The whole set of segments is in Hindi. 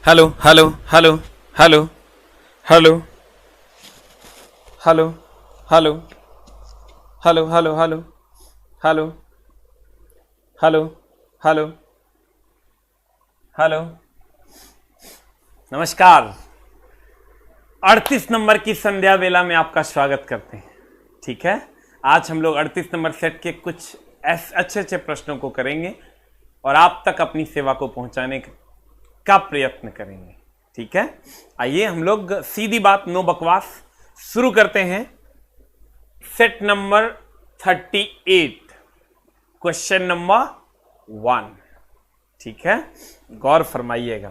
Hello hello hello hello hello hello hello hello hello hello hello hello hello hello. नमस्कार। 38 नंबर की संध्या वेला में आपका स्वागत करते हैं। ठीक है, आज हम लोग 38 नंबर सेट के कुछ अच्छे अच्छे प्रश्नों को करेंगे और आप तक अपनी सेवा को पहुंचाने का प्रयत्न करेंगे। ठीक है, आइए हम लोग सीधी बात, नो बकवास, शुरू करते हैं। Set number 38, question number 1। ठीक है, गौर फरमाइएगा।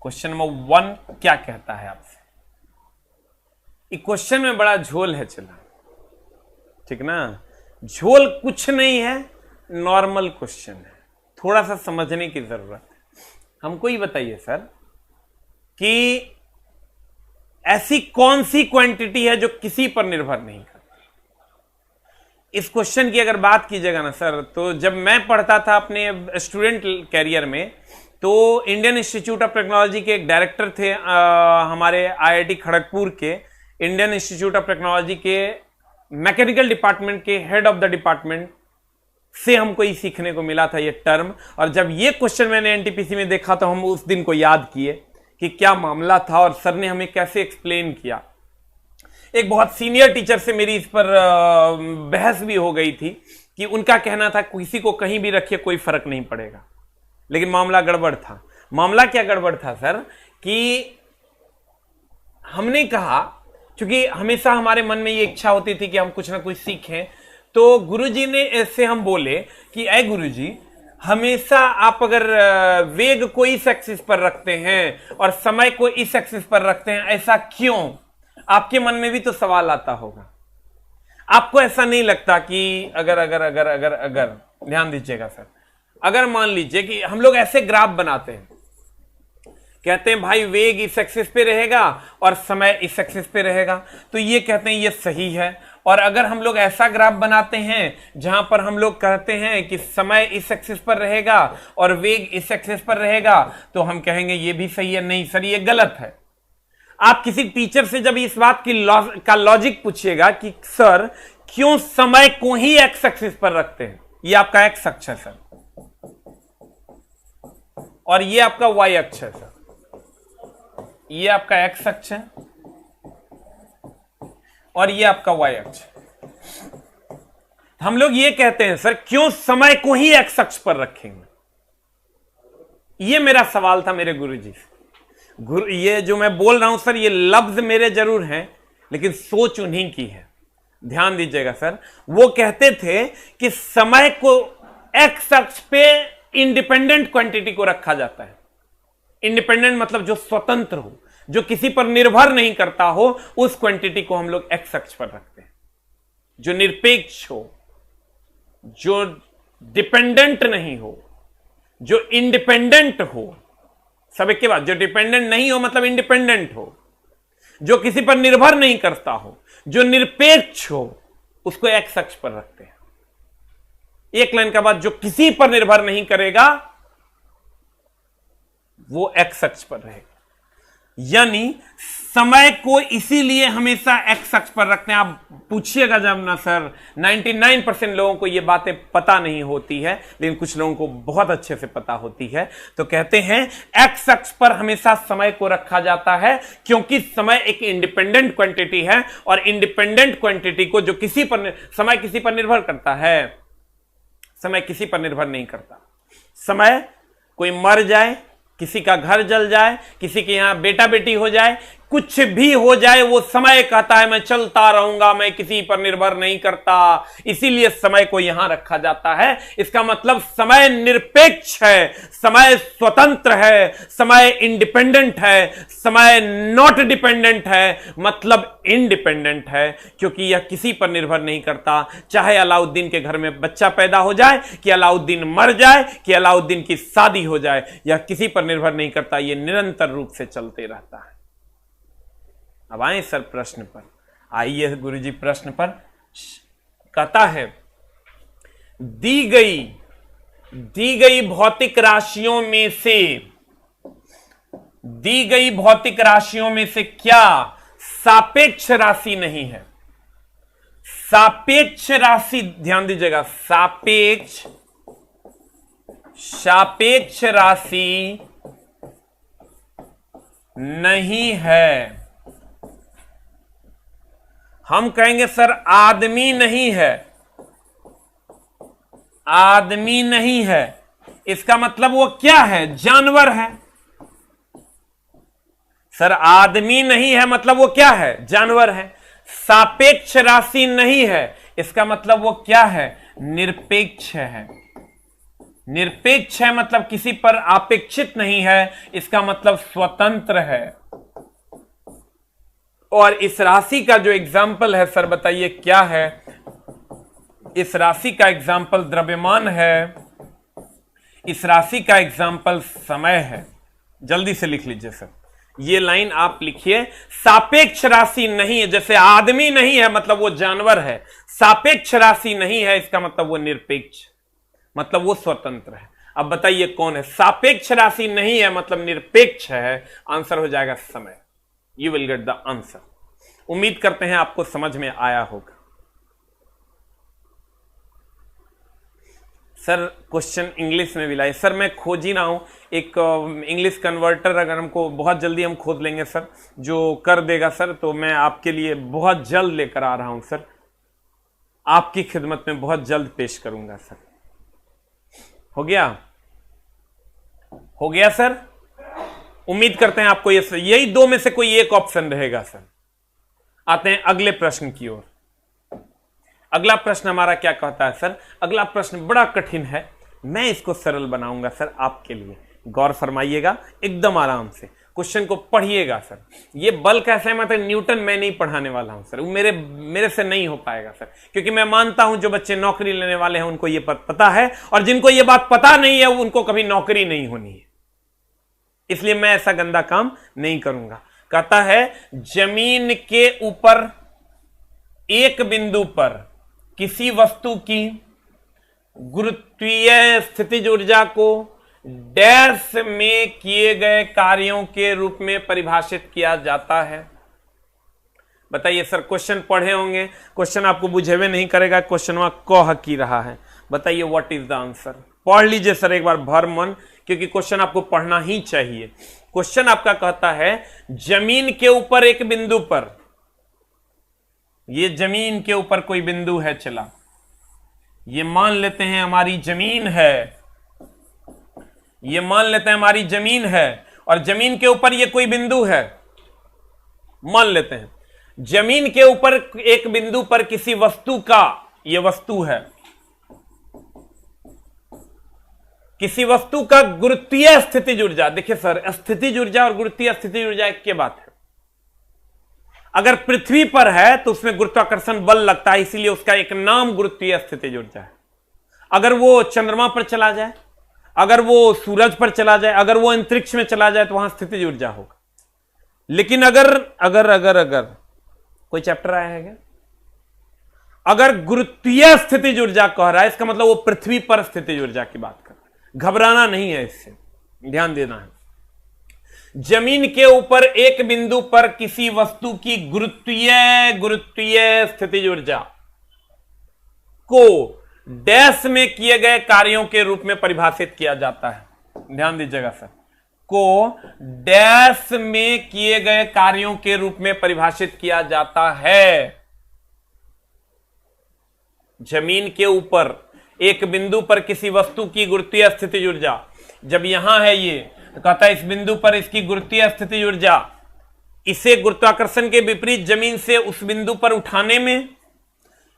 क्वेश्चन नंबर 1 क्या कहता है आपसे? इस क्वेश्चन में बड़ा झोल है, चला ठीक ना। झोल कुछ नहीं है, नॉर्मल क्वेश्चन है, थोड़ा सा समझने की जरूरत है। हमको ये बताइए सर कि ऐसी कौन सी क्वांटिटी है जो किसी पर निर्भर नहीं करती। इस क्वेश्चन की अगर बात कीजिएगा ना सर, तो जब मैं पढ़ता था अपने स्टूडेंट कैरियर में, तो इंडियन इंस्टीट्यूट ऑफ टेक्नोलॉजी के एक डायरेक्टर थे हमारे आईआईटी खड़गपुर के, इंडियन इंस्टीट्यूट ऑफ टेक्नोलॉजी के मैकेनिकल डिपार्टमेंट के हेड ऑफ द डिपार्टमेंट से हमको ये सीखने को मिला था ये टर्म। और जब ये क्वेश्चन मैंने एनटीपीसी में देखा तो हम उस दिन को याद किए कि क्या मामला था और सर ने हमें कैसे एक्सप्लेन किया। एक बहुत सीनियर टीचर से मेरी इस पर बहस भी हो गई थी कि उनका कहना था किसी को कहीं भी रखिए कोई फर्क नहीं पड़ेगा, लेकिन मामला गड़बड़ था। मामला क्या गड़बड़ था सर कि हमने कहा, क्योंकि हमेशा हमारे मन में ये इच्छा होती थी कि हम कुछ ना कुछ सीखें, तो गुरुजी ने ऐसे हम बोले कि ऐ गुरुजी, हमेशा आप अगर वेग को इस एक्सिस पर रखते हैं और समय को इस एक्सिस पर रखते हैं, ऐसा क्यों? आपके मन में भी तो सवाल आता होगा। आपको ऐसा नहीं लगता कि अगर अगर अगर अगर अगर ध्यान दीजिएगा सर, अगर मान लीजिए कि हम लोग ऐसे ग्राफ बनाते हैं, कहते हैं भाई वेग इस एक्सिस पे रहेगा और समय इस एक्सिस पे रहेगा, तो ये कहते हैं ये सही है। और अगर हम लोग ऐसा ग्राफ बनाते हैं जहां पर हम लोग कहते हैं कि समय इस एक्सिस पर रहेगा और वेग इस एक्सिस पर रहेगा, तो हम कहेंगे ये भी सही है। नहीं सर, ये गलत है। आप किसी टीचर से जब इस बात की लॉजिक पूछिएगा कि सर क्यों समय को ही एक्स एक्सिस पर रखते हैं, ये आपका एक्स अक्ष है सर और ये आपका वाई अक्ष है सर, ये आपका एक्स अक्ष है और ये आपका वाई अक्ष। हम लोग ये कहते हैं सर क्यों समय को ही एक्स अक्ष पर रखेंगे। ये मेरा सवाल था मेरे गुरुजी से। ये जो मैं बोल रहा हूं सर, ये लफ्ज मेरे जरूर हैं, लेकिन सोच उन्हीं की है। ध्यान दीजिएगा सर, वो कहते थे कि समय को एक्स अक्ष पे इंडिपेंडेंट क्वांटिटी को रखा जाता है। इंडिपेंडेंट मतलब जो स्वतंत्र हो, जो किसी पर निर्भर नहीं करता हो, उस क्वांटिटी को हम लोग एक्स अक्ष पर रखते हैं। जो निरपेक्ष हो, जो डिपेंडेंट नहीं हो, जो इंडिपेंडेंट हो, सब एक के बाद, जो डिपेंडेंट नहीं हो मतलब इंडिपेंडेंट हो, जो किसी पर निर्भर नहीं करता हो, जो निरपेक्ष हो, उसको एक्स अक्ष पर रखते हैं। एक लाइन का बाद, जो किसी पर निर्भर नहीं करेगा वो एक्स अक्ष पर रहेगा। यानी समय को इसीलिए हमेशा एक्स अक्ष पर रखते हैं। आप पूछिएगा जब ना सर, 99% लोगों को ये बातें पता नहीं होती है, लेकिन कुछ लोगों को बहुत अच्छे से पता होती है। तो कहते हैं एक्स अक्ष पर हमेशा समय को रखा जाता है, क्योंकि समय एक इंडिपेंडेंट क्वांटिटी है और इंडिपेंडेंट क्वांटिटी को जो समय किसी पर निर्भर करता है, समय किसी पर निर्भर नहीं करता। समय कोई मर जाए, किसी का घर जल जाए, किसी के यहां बेटा बेटी हो जाए, कुछ भी हो जाए, वो समय कहता है मैं चलता रहूंगा, मैं किसी पर निर्भर नहीं करता। इसीलिए समय को यहां रखा जाता है। इसका मतलब समय निरपेक्ष है, समय स्वतंत्र है, समय इंडिपेंडेंट है, समय नॉट डिपेंडेंट है, मतलब इंडिपेंडेंट है, क्योंकि यह किसी पर निर्भर नहीं करता। चाहे अलाउद्दीन के घर में बच्चा पैदा हो जाए, कि अलाउद्दीन मर जाए, कि अलाउद्दीन की शादी हो जाए, यह किसी पर निर्भर नहीं करता। यह निरंतर रूप से चलते रहता है। अब आए सर प्रश्न पर। आइए गुरुजी प्रश्न पर। कहता है दी गई भौतिक राशियों में से दी गई भौतिक राशियों में से क्या सापेक्ष राशि नहीं है? सापेक्ष राशि, ध्यान दीजिएगा, सापेक्ष राशि नहीं है। हम कहेंगे सर आदमी नहीं है, आदमी नहीं है, इसका मतलब वो क्या है? जानवर है। सर आदमी नहीं है मतलब वो क्या है? जानवर है। सापेक्ष राशि नहीं है, इसका मतलब वो क्या है? निरपेक्ष है। निरपेक्ष है मतलब किसी पर अपेक्षित नहीं है, इसका मतलब स्वतंत्र है। और इस राशि का जो एग्जाम्पल है सर बताइए क्या है? इस राशि का एग्जाम्पल द्रव्यमान है, इस राशि का एग्जाम्पल समय है। जल्दी से लिख लीजिए सर, ये लाइन आप लिखिए। सापेक्ष राशि नहीं है, जैसे आदमी नहीं है मतलब वो जानवर है, सापेक्ष राशि नहीं है इसका मतलब वो निरपेक्ष, मतलब वो स्वतंत्र है। अब बताइए कौन है? सापेक्ष राशि नहीं है मतलब निरपेक्ष है। आंसर हो जाएगा समय। You will get the answer. उम्मीद करते हैं आपको समझ में आया होगा। सर क्वेश्चन इंग्लिश में भी लाए। सर मैं खोज ही रहा हूं एक इंग्लिश कन्वर्टर, अगर हमको बहुत जल्दी हम खोज लेंगे सर, जो कर देगा सर, तो मैं आपके लिए बहुत जल्द लेकर आ रहा हूं सर, आपकी खिदमत में बहुत जल्द पेश करूंगा सर। हो गया? हो गया सर? उम्मीद करते हैं आपको यही दो में से कोई एक ऑप्शन रहेगा सर। आते हैं अगले प्रश्न की ओर। अगला प्रश्न हमारा क्या कहता है सर? अगला प्रश्न बड़ा कठिन है, मैं इसको सरल बनाऊंगा सर आपके लिए। गौर फरमाइएगा, एकदम आराम से क्वेश्चन को पढ़िएगा सर। ये बल कैसे मतलब न्यूटन मैं नहीं पढ़ाने वाला हूं सर, वो मेरे से नहीं हो पाएगा सर, क्योंकि मैं मानता हूं जो बच्चे नौकरी लेने वाले हैं उनको ये पता है, और जिनको ये बात पता नहीं है उनको कभी नौकरी नहीं होनी है, इसलिए मैं ऐसा गंदा काम नहीं करूंगा। कहता है जमीन के ऊपर एक बिंदु पर किसी वस्तु की गुरुत्वीय स्थितिज ऊर्जा को डैश में किए गए कार्यों के रूप में परिभाषित किया जाता है। बताइए सर, क्वेश्चन पढ़े होंगे, क्वेश्चन आपको बुझेवे नहीं करेगा, क्वेश्चन वहां कह की रहा है। बताइए व्हाट इज द आंसर? पढ़ लीजिए सर एक बार भर मन, क्योंकि क्वेश्चन आपको पढ़ना ही चाहिए। क्वेश्चन आपका कहता है जमीन के ऊपर एक बिंदु पर, ये जमीन के ऊपर कोई बिंदु है, चला ये मान लेते हैं हमारी जमीन है, ये मान लेते हैं हमारी जमीन है, और जमीन के ऊपर ये कोई बिंदु है, मान लेते हैं जमीन के ऊपर एक बिंदु पर किसी वस्तु का, ये वस्तु है, किसी वस्तु का गुरुत्वीय स्थितिज ऊर्जा। देखिए सर, स्थितिज ऊर्जा और गुरुत्वीय स्थितिज ऊर्जा एक के बात है। अगर पृथ्वी पर है तो उसमें गुरुत्वाकर्षण बल लगता है, इसीलिए उसका एक नाम गुरुत्वीय स्थितिज ऊर्जा है। अगर वो चंद्रमा पर चला जाए, अगर वो सूरज पर चला जाए, अगर वो अंतरिक्ष में चला जाए तो वहां स्थितिज ऊर्जा होगा। लेकिन अगर अगर अगर अगर कोई चैप्टर आया है क्या? अगर गुरुत्वीय स्थितिज ऊर्जा कह रहा है, इसका मतलब वो पृथ्वी पर स्थितिज ऊर्जा की बात कर रहा है। घबराना नहीं है, इससे ध्यान देना है। जमीन के ऊपर एक बिंदु पर किसी वस्तु की गुरुत्वीय स्थितिज ऊर्जा को डैश में किए गए कार्यों के रूप में परिभाषित किया जाता है। ध्यान दीजिएगा सर, को डैश में किए गए कार्यों के रूप में परिभाषित किया जाता है। जमीन के ऊपर एक बिंदु पर किसी वस्तु की गुरुत्वीय स्थितिज ऊर्जा, जब यहां है ये, तो कहता है इस बिंदु पर इसकी गुरुत्वीय स्थितिज ऊर्जा, इसे गुरुत्वाकर्षण के विपरीत जमीन से उस बिंदु पर उठाने में,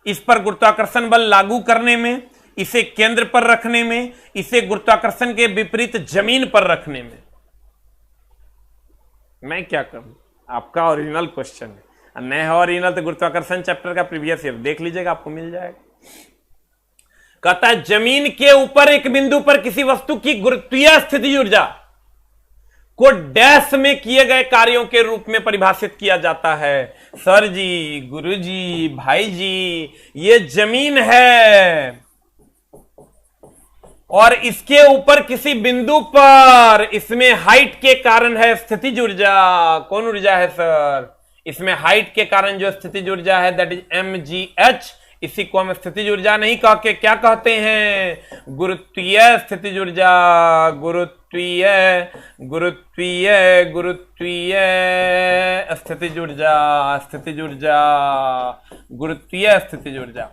इस पर गुरुत्वाकर्षण बल लागू करने में, इसे केंद्र पर रखने में, इसे गुरुत्वाकर्षण के विपरीत जमीन पर रखने में। मैं क्या करूं? आपका ओरिजिनल क्वेश्चन है, नहीं है ओरिजिनल तो गुरुत्वाकर्षण चैप्टर का प्रीवियस ईयर देख लीजिएगा, आपको मिल जाएगा। कहता है जमीन के ऊपर एक बिंदु पर किसी वस्तु की गुरुत्वीय स्थितिज ऊर्जा को डैश में किए गए कार्यों के रूप में परिभाषित किया जाता है। सर जी, गुरु जी, भाई जी, ये जमीन है और इसके ऊपर किसी बिंदु पर इसमें हाइट के कारण है स्थितिज ऊर्जा। कौन ऊर्जा है सर? इसमें हाइट के कारण जो स्थितिज ऊर्जा है दैट इज mgh। इसी को हम स्थितिज ऊर्जा नहीं कह के क्या कहते हैं? गुरुत्वीय स्थितिज ऊर्जा। गुरुत्वीय गुरुत्वीय गुरुत्वीय स्थितिज ऊर्जा। स्थितिज ऊर्जा गुरुत्वीय स्थितिज ऊर्जा।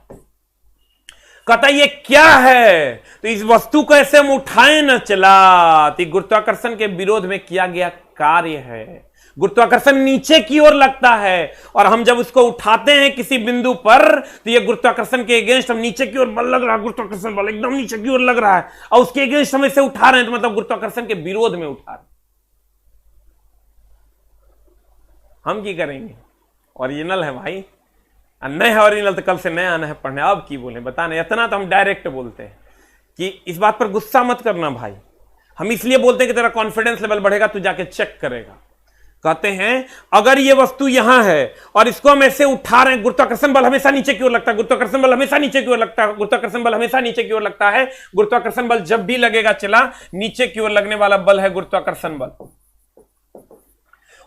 कहता ये क्या है? तो इस वस्तु को ऐसे हम उठाए न चला, तो गुरुत्वाकर्षण के विरोध में किया गया कार्य है। गुरुत्वाकर्षण नीचे की ओर लगता है और हम जब उसको उठाते हैं किसी बिंदु पर तो ये गुरुत्वाकर्षण के अगेंस्ट हम नीचे की ओर बल लग रहा है, गुरुत्वाकर्षण बल एकदम नीचे की ओर लग रहा है और उसके अगेंस्ट हम इसे उठा रहे हैं, तो मतलब गुरुत्वाकर्षण के विरोध में उठा रहे हैं। हम की करेंगे? ओरिजिनल है भाई, नए है ओरिजिनल तो कल से नया आना है पढ़ने। अब की बोले बताने, इतना तो हम डायरेक्ट बोलते हैं कि इस बात पर गुस्सा मत करना भाई। हम इसलिए बोलते हैं कि तेरा कॉन्फिडेंस लेवल बढ़ेगा, तू जाके चेक करेगा। कहते हैं अगर ये वस्तु यहां है और इसको हम ऐसे उठा रहे हैं, गुरुत्वाकर्षण बल हमेशा नीचे की ओर लगता है, गुरुत्वाकर्षण बल हमेशा नीचे की ओर लगता है, गुरुत्वाकर्षण बल हमेशा नीचे की ओर लगता है। गुरुत्वाकर्षण बल जब भी लगेगा चला, नीचे की ओर लगने वाला बल है गुरुत्वाकर्षण बल।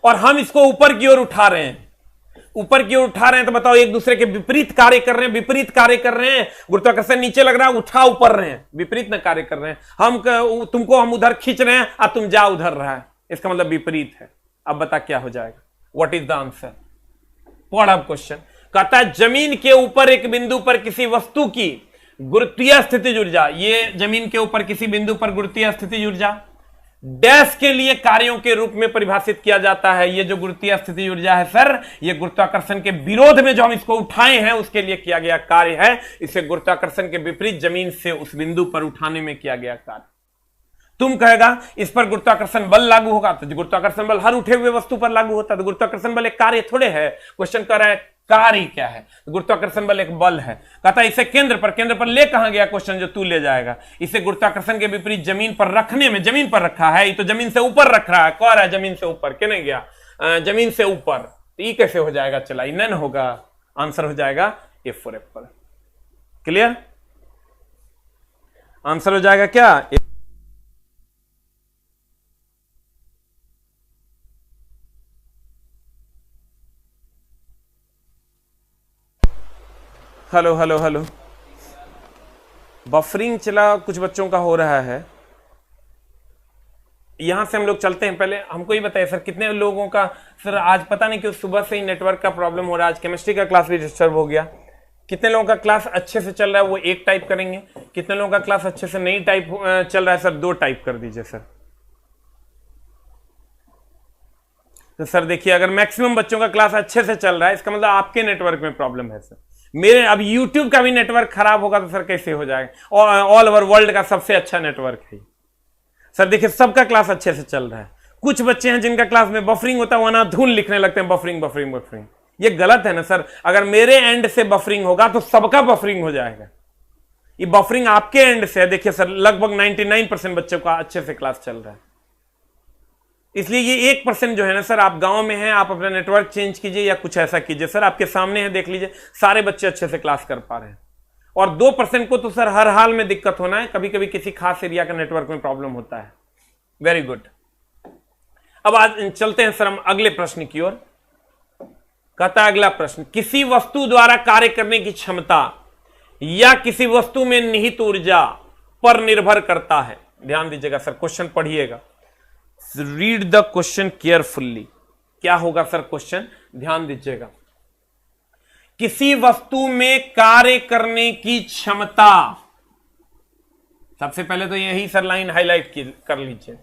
और हम इसको ऊपर की ओर उठा रहे हैं, ऊपर की ओर उठा रहे हैं, तो बताओ एक दूसरे के विपरीत कार्य कर रहे हैं, विपरीत कार्य कर रहे हैं। गुरुत्वाकर्षण नीचे लग रहा है, उठा ऊपर रहे हैं, विपरीत न कार्य कर रहे हैं। हम तुमको हम उधर खींच रहे हैं और तुम जा उधर रहा है, इसका मतलब विपरीत है। अब बता क्या हो जाएगा? What is the answer? पढ़ अब क्वेश्चन। कहता है जमीन के ऊपर एक बिंदु पर किसी वस्तु की गुरुत्वीय स्थितिज ऊर्जा, ये जमीन के ऊपर किसी बिंदु पर गुरुत्वीय स्थितिज ऊर्जा डैश के लिए कार्यों के रूप में परिभाषित किया जाता है। ये जो गुरुत्वीय स्थितिज ऊर्जा है सर, ये गुरुत्वाकर्षण के विरोध में जो हम इसको उठाए हैं उसके लिए किया गया कार्य है। इसे गुरुत्वाकर्षण के विपरीत जमीन से उस बिंदु पर उठाने में किया गया कार्य। तुम कहेगा इस पर गुरुत्वाकर्षण बल लागू होगा, तो गुरुत्वाकर्षण बल हर उठे हुए वस्तु पर लागू होता है। तो गुरुत्वाकर्षण बल एक कार्य थोड़े है। क्वेश्चन कर रहा है कार्य क्या है? तो गुरुत्वाकर्षण बल एक बल है। कहता है इसे केंद्र पर ले कहां गया? क्वेश्चन जो तू ले जाएगा। इसे गुरुत्वाकर्षण के विपरीत जमीन पर रखने में, जमीन पर रखा है, ये तो जमीन से ऊपर रख रहा है। कह रहा है जमीन से ऊपर, के नहीं गया जमीन से ऊपर, तो ये कैसे हो जाएगा? चला नन होगा, आंसर हो जाएगा F for Apple. Clear? Answer हो जाएगा क्या? हेलो हेलो हेलो, बफरिंग चला कुछ बच्चों का हो रहा है। यहां से हम लोग चलते हैं। पहले हमको ही बताइए सर, कितने लोगों का सर आज पता नहीं क्यों सुबह से ही नेटवर्क का प्रॉब्लम हो रहा है। आज केमिस्ट्री का क्लास भी डिस्टर्ब हो गया। कितने लोगों का क्लास अच्छे से चल रहा है वो एक टाइप करेंगे, कितने लोगों का क्लास अच्छे से नहीं टाइप चल रहा है सर दो टाइप कर दीजिए सर। तो सर देखिए, अगर मैक्सिमम बच्चों का क्लास अच्छे से चल रहा है इसका मतलब आपके नेटवर्क में प्रॉब्लम है सर। मेरे अब YouTube का भी नेटवर्क खराब होगा तो सर कैसे हो जाएगा? ऑल ओवर वर्ल्ड का सबसे अच्छा नेटवर्क है सर। देखिए सबका क्लास अच्छे से चल रहा है। कुछ बच्चे हैं जिनका क्लास में बफरिंग होता है, वो ना धुन लिखने लगते हैं बफरिंग बफरिंग बफरिंग। ये गलत है ना सर। अगर मेरे एंड से बफरिंग होगा तो सबका बफरिंग हो जाएगा। ये बफरिंग आपके एंड से है। देखिए सर लगभग 99% बच्चों का अच्छे से क्लास चल रहा है। इसलिए ये 1% जो है ना सर, आप गांव में हैं, आप अपना नेटवर्क चेंज कीजिए या कुछ ऐसा कीजिए सर। आपके सामने है, देख लीजिए सारे बच्चे अच्छे से क्लास कर पा रहे हैं। और 2% को तो सर हर हाल में दिक्कत होना है, कभी कभी किसी खास एरिया का नेटवर्क में प्रॉब्लम होता है। Very good. अब आज चलते हैं सर हम अगले प्रश्न की ओर। कहता है अगला प्रश्न, किसी वस्तु द्वारा कार्य करने की क्षमता या किसी वस्तु में निहित ऊर्जा पर निर्भर करता है। ध्यान दीजिएगा सर, क्वेश्चन पढ़िएगा, रीड द क्वेश्चन केयरफुल्ली। क्या होगा सर क्वेश्चन? ध्यान दीजिएगा। किसी वस्तु में कार्य करने की क्षमता, सबसे पहले तो यही सर लाइन हाईलाइट कर लीजिए,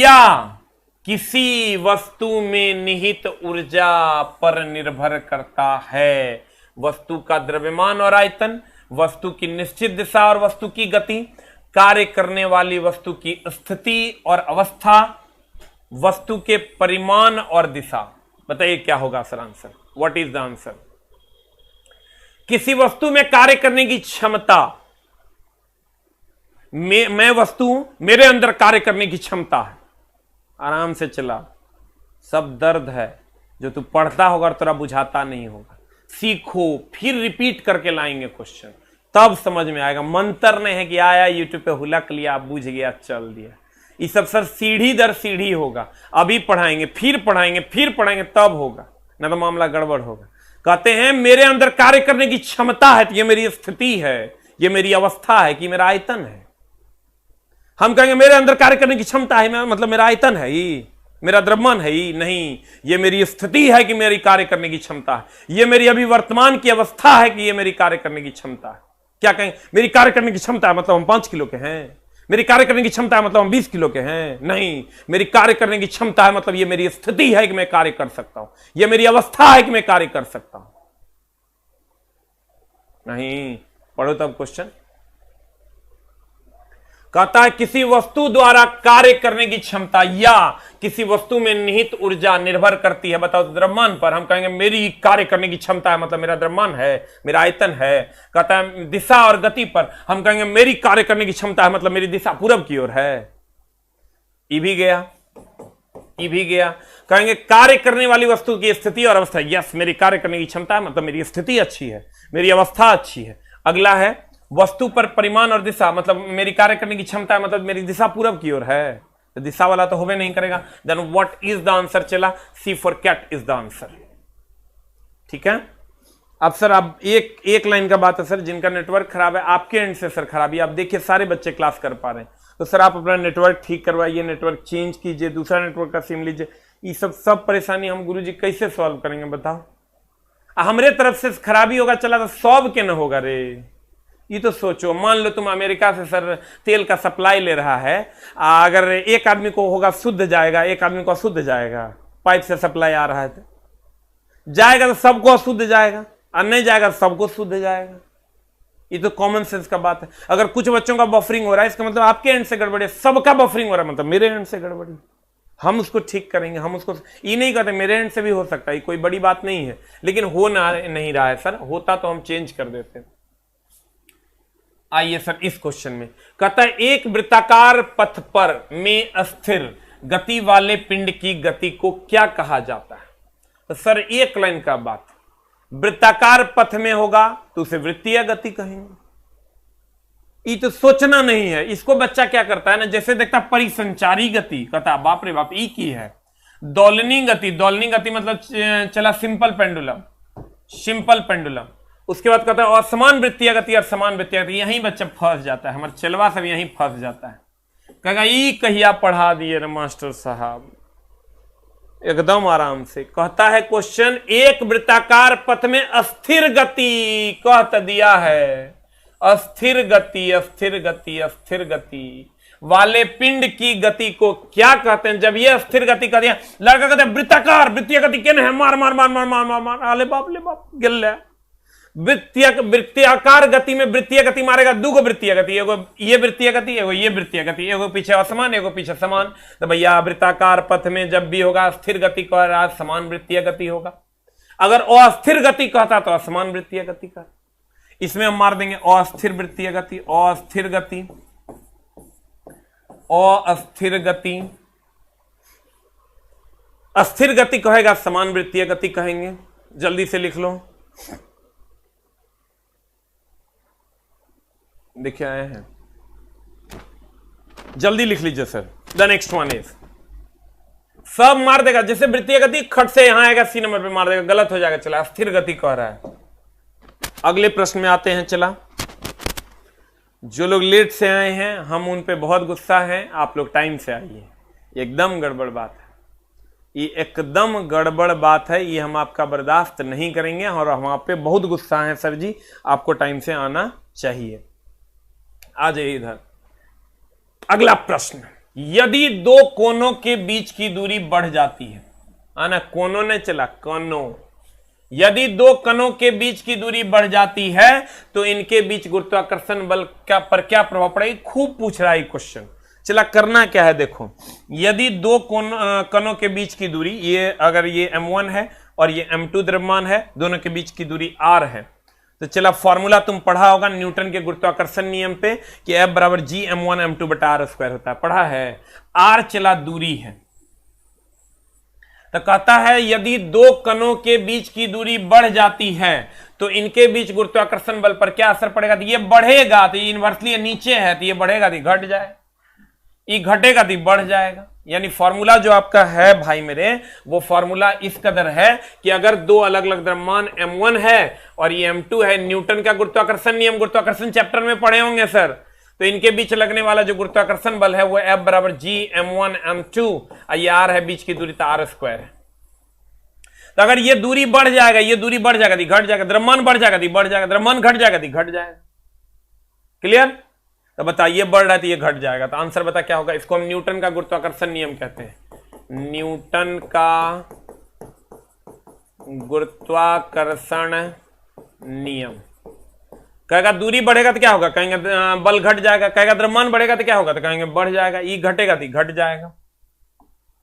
या किसी वस्तु में निहित ऊर्जा पर निर्भर करता है। वस्तु का द्रव्यमान और आयतन, वस्तु की निश्चित दिशा और वस्तु की गति, कार्य करने वाली वस्तु की स्थिति और अवस्था, वस्तु के परिमाण और दिशा। बताइए क्या होगा sir answer? What is the answer? किसी वस्तु में कार्य करने की क्षमता, मैं वस्तु, मेरे अंदर कार्य करने की क्षमता है। आराम से चला, सब दर्द है जो तू पढ़ता होगा और तेरा बुझाता नहीं होगा। सीखो, फिर रिपीट करके लाएंगे क्वेश्चन। तब समझ में आएगा। मंत्र नहीं है कि आया यूट्यूब पे हुलक लिया, बूझ गया, चल दिया। ये सब सर सीढ़ी दर सीढ़ी होगा। अभी पढ़ाएंगे, फिर पढ़ाएंगे, फिर पढ़ाएंगे, तब होगा, ना तो मामला गड़बड़ होगा। कहते हैं मेरे अंदर कार्य करने की क्षमता है, तो ये मेरी स्थिति है, ये मेरी अवस्था है कि मेरा आयतन है। हम कहेंगे मेरे अंदर कार्य करने की क्षमता है, मतलब मेरा आयतन है, ये मेरा द्रव्यमान है ही नहीं, ये मेरी स्थिति है कि मेरी कार्य करने की क्षमता है, ये मेरी अभी वर्तमान की अवस्था है कि ये मेरी कार्य करने की क्षमता है। क्या कहें, मेरी कार्य करने की क्षमता है मतलब हम 5 किलो के हैं, मेरी कार्य करने की क्षमता है मतलब हम 20 किलो के हैं, नहीं, मेरी कार्य करने की क्षमता है मतलब ये मेरी स्थिति है कि मैं कार्य कर सकता हूं, ये मेरी अवस्था है कि मैं कार्य कर सकता हूं। नहीं, पढ़ो तब क्वेश्चन। कहता है किसी वस्तु द्वारा कार्य करने की क्षमता या किसी वस्तु में निहित ऊर्जा निर्भर करती है, बताओ, द्रव्यमान पर। हम कहेंगे मेरी कार्य करने की क्षमता है मतलब मेरा द्रव्यमान है, मेरा आयतन है। कहता है दिशा और गति पर, हम कहेंगे मेरी कार्य करने की क्षमता है मतलब मेरी दिशा पूरब की ओर है। ये भी गया, ये भी गया। कहेंगे कार्य करने वाली वस्तु की स्थिति और अवस्था, यस, मेरी कार्य करने की क्षमता है मतलब मेरी स्थिति अच्छी है, मेरी अवस्था अच्छी है। अगला है वस्तु पर परिमाण और दिशा, मतलब मेरी कार्य करने की क्षमता है मतलब मेरी दिशा पूरब की ओर है, तो दिशा वाला तो होवे नहीं करेगा। Then what is the answer चला, C for cat is the answer. ठीक है। अब सर आप एक लाइन का बात है सर, जिनका नेटवर्क खराब है, आपके एंड से सर खराबी, आप देखिए सारे बच्चे क्लास कर पा रहे हैं, तो सर आप अपना नेटवर्क ठीक करवाइए, नेटवर्क चेंज कीजिए, दूसरा नेटवर्क का सिम लीजिए। ये सब परेशानी हम गुरुजी कैसे सॉल्व करेंगे बताओ। हमारे तरफ से खराबी होगा चला तो सॉल्व के न होगा रे। ये तो सोचो, मान लो तुम अमेरिका से सर तेल का सप्लाई ले रहा है, अगर एक आदमी को होगा शुद्ध जाएगा, एक आदमी को अशुद्ध जाएगा, पाइप से सप्लाई आ रहा है तो जाएगा तो सबको अशुद्ध जाएगा, और नहीं जाएगा तो सबको शुद्ध जाएगा। ये तो कॉमन सेंस का बात है। अगर कुछ बच्चों का बफरिंग हो रहा है, इसका मतलब आपके एंड से गड़बड़ी है, सबका बफरिंग हो रहा है मतलब मेरे एंड से गड़बड़ी, हम उसको ठीक करेंगे। हम उसको ये नहीं कहते, मेरे एंड से भी हो सकता है, कोई बड़ी बात नहीं है, लेकिन हो ना नहीं रहा है सर, होता तो हम चेंज कर देते। आइए सर इस क्वेश्चन में कहता है एक वृत्ताकार पथ पर में स्थिर गति वाले पिंड की गति को क्या कहा जाता है। तो सर एक लाइन का बात, वृत्ताकार पथ में होगा तो उसे वृत्तीय गति कहेंगे। ये तो सोचना नहीं है। इसको बच्चा क्या करता है ना, जैसे देखता परिसंचारी गति, कहता बाप रे बाप ई की है। दोलनी गति, दोलनी गति मतलब चला सिंपल पेंडुलम, सिंपल पेंडुलम। उसके बाद कहता है असमान वृत्तीय गति और समान वृत्तीय गति। यहीं बच्चा फंस जाता है, हमारे चलवा सब यहीं फंस जाता है। कहेगा ई कहिया पढ़ा दिए ना मास्टर साहब, एकदम आराम से। कहता है क्वेश्चन एक वृत्ताकार पथ में अस्थिर गति कहता दिया है, अस्थिर गति, अस्थिर गति, अस्थिर गति वाले पिंड की गति को क्या कहते हैं। जब ये अस्थिर गति कर दिया, लड़का कहता है वृत्ताकार वृत्तीय गति क्या है, मार मार मार मार मार मार मार, अले बाप ले बाप गिल है। वृत्ताकार गति में वृत्तीय गति मारेगा, दूगो वृत्तीय गति, एगो ये वृत्तीय गति, एगो ये वृत्तीय गति, एगो पीछे असमान, एगो पीछे समान। तो भैया वृत्ताकार पथ में जब भी होगा स्थिर गति कह रहा है, समान वृत्तीय गति होगा। अगर अस्थिर गति कहता तो असमान वृत्तीय गति का, इसमें हम मार देंगे अस्थिर वृत्तीय गति, अस्थिर गति, अस्थिर गति। अस्थिर गति कहेगा समान वृत्तीय गति कहेंगे। जल्दी से लिख लो, देखिए आए हैं, जल्दी लिख लीजिए sir. The next one is, सब मार देगा, जैसे वृत्तीय गति खट से यहां आएगा सी नंबर पे मार देगा, गलत हो जाएगा। चला स्थिर गति कह रहा है। अगले प्रश्न में आते हैं। चला जो लोग लेट से आए हैं हम उन पे बहुत गुस्सा है, आप लोग टाइम से आइए। एकदम गड़बड़ बात है, ये एकदम गड़बड़ बात है, ये हम आपका बर्दाश्त नहीं करेंगे और हम आप पे बहुत गुस्सा है सर जी, आपको टाइम से आना चाहिए। आ जाइए इधर। अगला प्रश्न, यदि दो कोनों के बीच की दूरी बढ़ जाती है, आना कोनों ने चला कोनों, यदि दो कणों के बीच की दूरी बढ़ जाती है तो इनके बीच गुरुत्वाकर्षण बल पर क्या प्रभाव पड़ेगा। खूब पूछ रहा है क्वेश्चन। चला करना क्या है, देखो यदि दो कणों के बीच की दूरी, ये अगर ये m1 है और ये m2 द्रव्यमान है, दोनों के बीच की दूरी r है, तो चला फॉर्मूला तुम पढ़ा होगा न्यूटन के गुरुत्वाकर्षण नियम पे कि F बराबर जी m1 m2 बटा r स्क्वायर होता है, पढ़ा है। r चला दूरी है, तो कहता है यदि दो कणों के बीच की दूरी बढ़ जाती है तो इनके बीच गुरुत्वाकर्षण बल पर क्या असर पड़ेगा। तो ये बढ़ेगा तो ये इनवर्सली नीचे है तो ये बढ़ेगा तो घट जाए, ये घटेगा तो बढ़ जाएगा। यानी फॉर्मूला जो आपका है भाई मेरे, वो फॉर्मूला इस कदर है कि अगर दो अलग अलग द्रव्यमान m1 है और ये m2 है, न्यूटन का गुरुत्वाकर्षण नियम गुरुत्वाकर्षण चैप्टर में पढ़े होंगे सर, तो इनके बीच लगने वाला जो गुरुत्वाकर्षण बल है वो F बराबर G m1 m2, ये r है बीच की दूरी तो r स्क्वायर है। तो अगर ये दूरी बढ़ जाएगा, ये दूरी बढ़ जाएगा तो घट जाएगा, द्रव्यमान बढ़ जाएगा तो बढ़ जाएगा, द्रव्यमान घट जाएगा तो घट जाएगा। क्लियर। तो बताइए बढ़ रहा है तो ये घट जाएगा, तो आंसर बता क्या होगा। इसको हम न्यूटन का गुरुत्वाकर्षण नियम कहते हैं, न्यूटन का गुरुत्वाकर्षण नियम। कहेगा दूरी बढ़ेगा तो क्या होगा, कहेंगे बल घट जाएगा, कहेगा द्रव्यमान बढ़ेगा तो क्या होगा, तो कहेंगे बढ़ जाएगा, ई घटेगा तो घट जाएगा।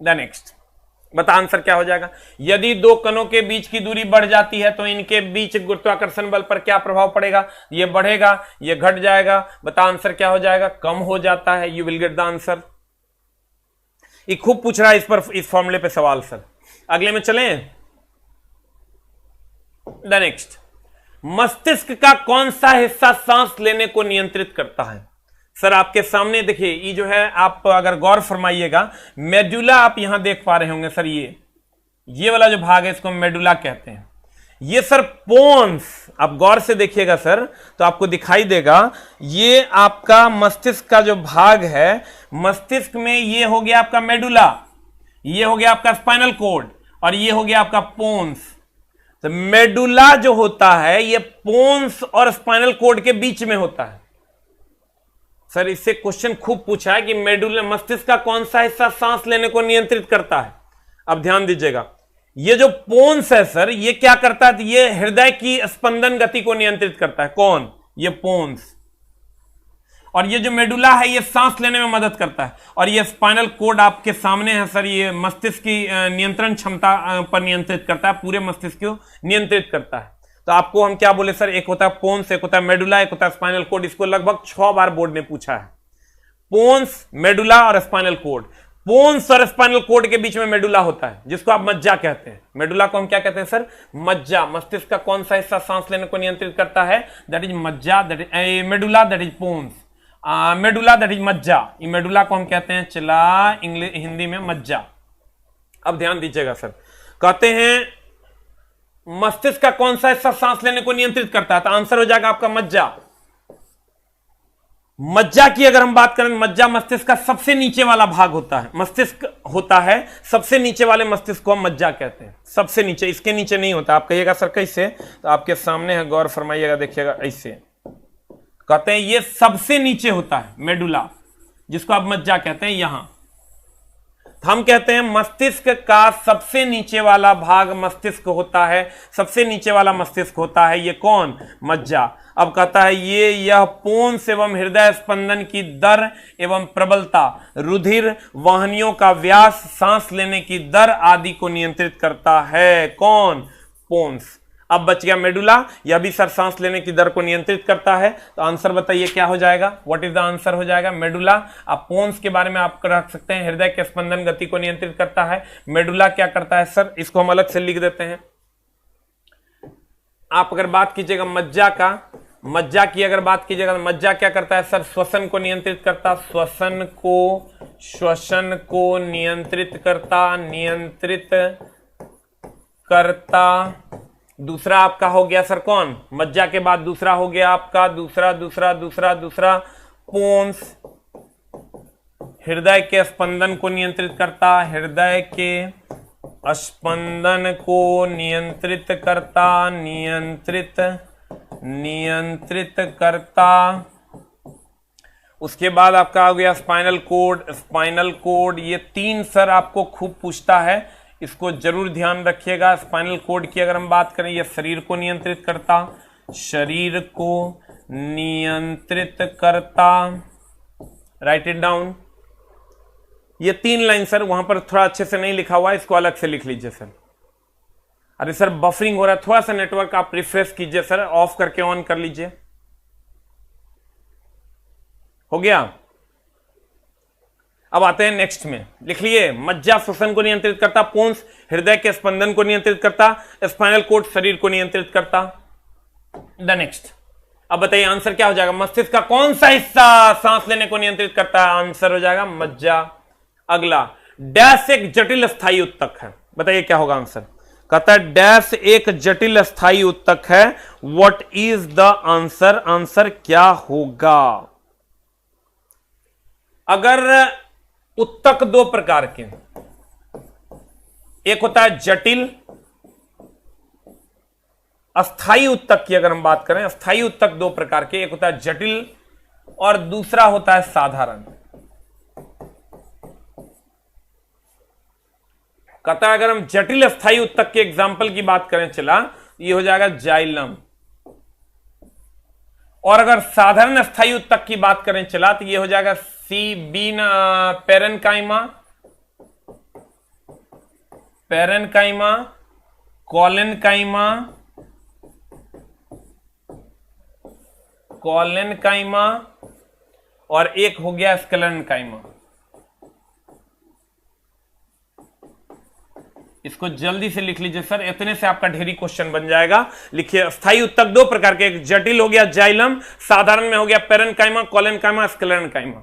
द नेक्स्ट बता आंसर क्या हो जाएगा। यदि दो कणों के बीच की दूरी बढ़ जाती है तो इनके बीच गुरुत्वाकर्षण बल पर क्या प्रभाव पड़ेगा, ये बढ़ेगा, ये घट जाएगा। बता आंसर क्या हो जाएगा, कम हो जाता है। You will get the answer. ये खूब पूछ रहा है इस पर, इस फॉर्मूले पे सवाल सर। अगले में चलें। द नेक्स्ट, मस्तिष्क का कौन सा हिस्सा सांस लेने को नियंत्रित करता है। सर आपके सामने देखिए, ये जो है आप अगर गौर फरमाइएगा, मेडुला आप यहां देख पा रहे होंगे सर, ये वाला जो भाग है इसको मेडुला कहते हैं। ये सर पोन्स, आप गौर से देखिएगा सर तो आपको दिखाई देगा, ये आपका मस्तिष्क का जो भाग है, मस्तिष्क में ये हो गया आपका मेडुला, ये हो गया आपका स्पाइनल कॉर्ड और ये हो गया आपका पोन्स। तो मेडुला जो होता है ये पोन्स और स्पाइनल कॉर्ड के बीच में होता है। सर इससे क्वेश्चन खूब पूछा है कि मेडुला मस्तिष्क का कौन सा हिस्सा सांस लेने को नियंत्रित करता है। अब ध्यान दीजिएगा, ये जो पोन्स है सर ये क्या करता है, ये हृदय की स्पंदन गति को नियंत्रित करता है। कौन, ये पोन्स। और ये जो मेडुला है ये सांस लेने में मदद करता है। और ये स्पाइनल कॉर्ड आपके सामने है सर, ये मस्तिष्क की नियंत्रण क्षमता पर नियंत्रित करता है, पूरे मस्तिष्क को नियंत्रित करता है। तो आपको हम क्या बोले सर, एक होता है पोन्स, एक होता है मेडुला, एक होता है स्पाइनल कॉर्ड। इसको लगभग 6 बार बोर्ड ने पूछा है। पोन्स, मेडुला और स्पाइनल कॉर्ड। पोन्स और स्पाइनल कॉर्ड के बीच में मेडुला होता है जिसको आप मज्जा कहते हैं। मेडुला को हम क्या कहते हैं सर, मज्जा। मस्तिष्क का कौन सा हिस्सा सांस लेने को नियंत्रित करता है, दैट इज मज्जा, that is medulla, that is pons. Medulla that is मज्जा, ये मेडुला को हम कहते हैं चला इंग्लिश हिंदी में मज्जा। अब ध्यान दीजिएगा सर, कहते हैं मस्तिष्क का कौन सा हिस्सा सांस लेने को नियंत्रित करता है, तो आंसर हो जाएगा आपका मज्जा। मज्जा की अगर हम बात करें, मज्जा मस्तिष्क का सबसे नीचे वाला भाग होता है। मस्तिष्क होता है सबसे नीचे वाले मस्तिष्क को हम मज्जा कहते हैं, सबसे नीचे, इसके नीचे नहीं होता। आप कहिएगा सर कैसे, तो आपके सामने है, गौर फरमाइएगा, देखिएगा ऐसे। कहते हैं ये सबसे नीचे होता है मेडुला, जिसको आप मज्जा कहते हैं। यहां हम कहते हैं मस्तिष्क का सबसे नीचे वाला भाग मस्तिष्क होता है, सबसे नीचे वाला मस्तिष्क होता है, ये कौन, मज्जा। अब कहता है यह पोन्स एवं हृदय स्पंदन की दर एवं प्रबलता, रुधिर वाहिनियों का व्यास, सांस लेने की दर आदि को नियंत्रित करता है। कौन, पोन्स। अब बच गया मेडुला, यह भी सर सांस लेने की दर को नियंत्रित करता है। तो आंसर बताइए क्या हो जाएगा, व्हाट इज द आंसर हो जाएगा, मेडुला। आप पोन्स के बारे में आप रख सकते हैं, हृदय के स्पंदन गति को नियंत्रित करता है। मेडुला क्या करता है सर, इसको हम अलग से लिख देते हैं। आप अगर बात कीजिएगा मज्जा का, मज्जा की अगर बात कीजिएगा तो मज्जा क्या करता है सर, श्वसन को नियंत्रित करता, श्वसन को नियंत्रित करता। दूसरा आपका हो गया सर कौन, मज्जा के बाद दूसरा हो गया आपका दूसरा पोन्स, हृदय के स्पंदन को नियंत्रित करता, हृदय के स्पंदन को नियंत्रित करता। उसके बाद आपका हो गया स्पाइनल कोड। ये 3 सर आपको खूब पूछता है, इसको जरूर ध्यान रखिएगा। स्पाइनल कॉर्ड की अगर हम बात करें, यह शरीर को नियंत्रित करता, राइट इट डाउन। ये 3 लाइन सर वहां पर थोड़ा अच्छे से नहीं लिखा हुआ है, इसको अलग से लिख लीजिए सर। अरे सर बफरिंग हो रहा है, थोड़ा सा नेटवर्क आप रिफ्रेश कीजिए सर, ऑफ करके ऑन कर लीजिए। हो गया। अब आते हैं नेक्स्ट में, लिख लिए। मज्जा श्वसन को नियंत्रित करता, पोन्स हृदय के स्पंदन को नियंत्रित करता, स्पाइनल कोड शरीर को नियंत्रित करता। द नेक्स्ट, अब बताइए आंसर क्या हो जाएगा? मस्तिष्क का कौन सा हिस्सा सांस लेने को नियंत्रित करता है? आंसर हो जाएगा मज्जा। अगला, डैश एक जटिल स्थायी उत्तक है, बताइए क्या होगा आंसर? कहता है डैश एक जटिल स्थायी उत्तक है। What is the answer? Answer क्या होगा? अगर उत्तक दो प्रकार के, एक होता है जटिल, अस्थाई उत्तक की अगर हम बात करें, अस्थाई उत्तक दो प्रकार के, एक होता है जटिल और दूसरा होता है साधारण। कहता है अगर हम जटिल अस्थाई उत्तक के एग्जाम्पल की बात करें, चला ये हो जाएगा जाइलम, और अगर साधारण अस्थाई उत्तक की बात करें चला तो ये हो जाएगा पेरेन्काइमा, पेरेन्काइमा, कोलेनकाइमा, कोलेनकाइमा, और एक हो गया स्क्लेरेनकाइमा। इसको जल्दी से लिख लीजिए सर, इतने से आपका ढेरी क्वेश्चन बन जाएगा। लिखिए अस्थाई उत्तक दो प्रकार के, एक जटिल हो गया जाइलम, साधारण में हो गया parenchyma, collenchyma, sclerenchyma.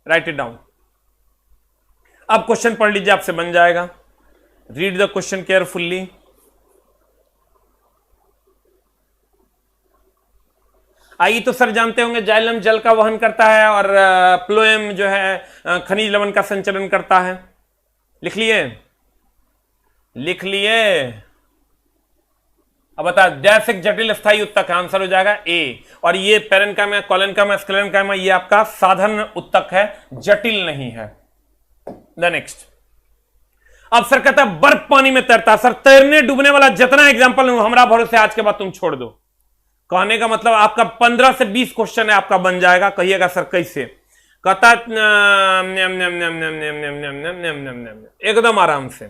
Write it down. अब क्वेश्चन पढ़ लीजिए, आपसे बन जाएगा। Read the question carefully. आई तो सर जानते होंगे जाइलम जल का वहन करता है और प्लोएम जो है खनिज लवण का संचरण करता है। लिख लिए? लिख लिए? अब बता, डैश एक जटिल स्थायी उत्तक है, आंसर हो जाएगा ए। और ये पेरेन्काइमा, कोलेनकाइमा, स्क्लेरेनकाइमा ये आपका साधारण उत्तक है, जटिल नहीं है। द नेक्स्ट, अब सर कहता है बर्फ पानी में तैरता। सर तैरने डूबने वाला जितना एग्जांपल हमारा भरोसे आज के बाद तुम छोड़ दो। कहने का मतलब आपका 15 से 20 क्वेश्चन है आपका बन जाएगा। कहिएगा सर कैसे? कहता एकदम आराम से,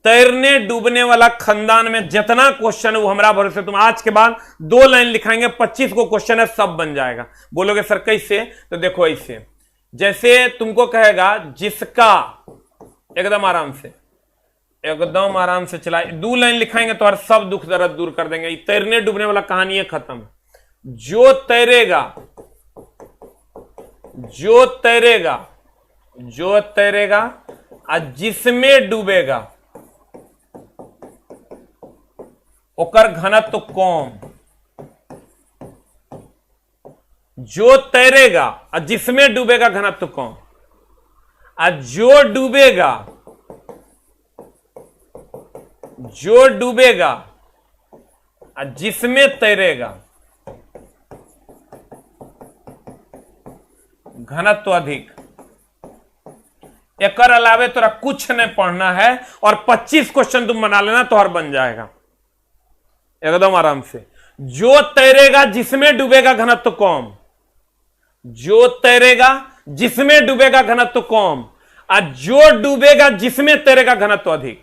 तैरने डूबने वाला खानदान में जितना क्वेश्चन है वो हमारा भरोसे तुम आज के बाद 2 लाइन लिखाएंगे, 25 को क्वेश्चन है, सब बन जाएगा। बोलोगे सर कैसे? तो देखो ऐसे, जैसे तुमको कहेगा जिसका, एकदम आराम से, एकदम आराम से चलाए, 2 लाइन लिखाएंगे तो हर सब दुख दर्द दूर कर देंगे। तैरने डूबने वाला कहानी है खत्म। जो तैरेगा, जो तैरेगा, जो तैरेगा और जिसमें डूबेगा ओकर घनत्व कम। जो तैरेगा और जिसमें डूबेगा घनत्व कम, और जो डूबेगा, जो डूबेगा और जिसमें तैरेगा घनत्व अधिक। एक अलावे तोरा कुछ नहीं पढ़ना है और 25 क्वेश्चन तुम बना लेना तो हर बन जाएगा एकदम आराम से। जो तैरेगा जिसमें डूबेगा घनत्व कम, जो तैरेगा जिसमें डूबेगा घनत्व कम, और जो डूबेगा जिसमें तैरेगा घनत्व अधिक।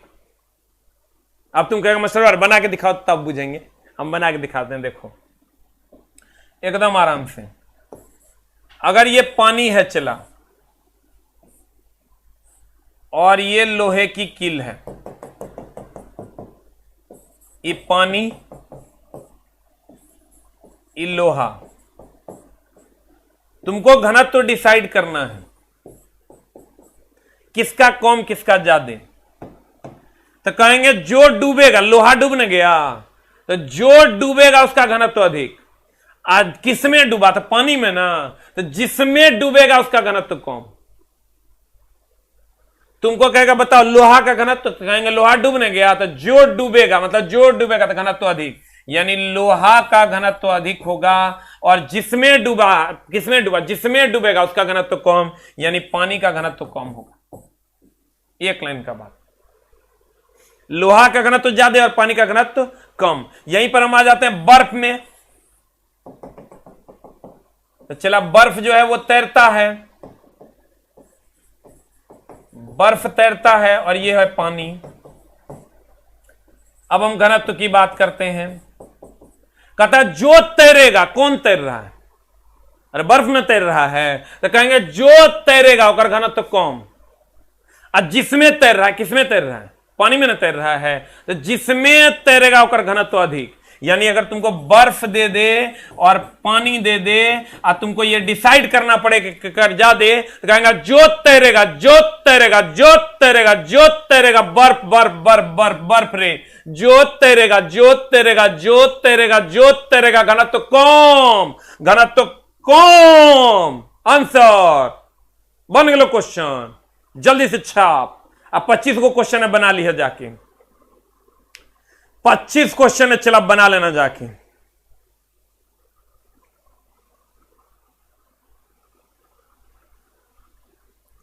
अब तुम कहेगा मास्टर बना के दिखाओ तब बुझेंगे। हम बना के दिखाते हैं, देखो एकदम आराम से। अगर ये पानी है चला और ये लोहे की कील है, ये पानी, ये लोहा, तुमको घनत्व तो डिसाइड करना है किसका कम किसका ज्यादा। तो कहेंगे जो डूबेगा, लोहा डूब न गया तो जो डूबेगा उसका घनत्व तो अधिक। आज किसमें डूबा? तो पानी में ना, तो जिसमें डूबेगा उसका घनत्व कम। तुमको कहेगा बताओ लोहा का घनत्व, तो कहेंगे लोहा डूबने गया, तो जो डूबेगा मतलब जो डूबेगा तो घनत्व अधिक, यानी लोहा का घनत्व अधिक होगा। और जिसमें डूबा, किसमें डूबा? जिसमें डूबेगा उसका घनत्व कम, यानी पानी का घनत्व कम होगा। एक लाइन का बात, लोहा का घनत्व ज्यादा और पानी का घनत्व कम। यहीं पर हम आ जाते हैं बर्फ में। तो चला, बर्फ जो है वो तैरता है, बर्फ तैरता है और ये है पानी। अब हम घनत्व की बात करते हैं। कहता है जो तैरेगा, कौन तैर रहा है? अरे बर्फ में तैर रहा है, तो कहेंगे जो तैरेगा उसका घनत्व कम। और जिसमें तैर रहा है, किसमें तैर रहा है? पानी में ना तैर रहा है, तो जिसमें तैरेगा ओकर घनत्व अधिक। यानी अगर तुमको बर्फ दे दे और पानी दे दे और तुमको ये डिसाइड करना पड़े कि कर्जा दे, तो कहेंगे जो तैरेगा जो तैरेगा जो तैरेगा जो तैरेगा, बर्फ बर्फ बर्फ बर्फ बर्फ रे, जो तैरेगा जो तैरेगा जो तैरेगा जो तैरेगा, घनत्व कम, घनत्व कम। आंसर बन गया क्वेश्चन, जल्दी से छाप। अब 25 को क्वेश्चन है, बना लिया जाके 25 क्वेश्चन है, चला बना लेना जाके।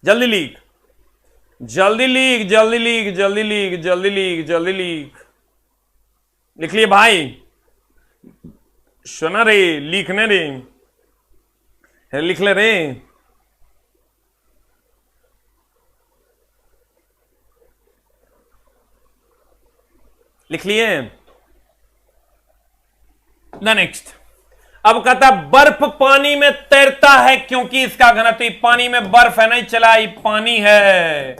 जल्दी लीक, जल्दी लीक, जल्दी लीक, जल्दी लीक, जल्दी लीक, जल्दी लीक। लिख लिए भाई, सुना रे, लिखने रे, लिख ले रे। लिख लिए? नेक्स्ट, अब कहता बर्फ पानी में तैरता है क्योंकि इसका घनत्व, पानी में बर्फ है नहीं चला, ये पानी है,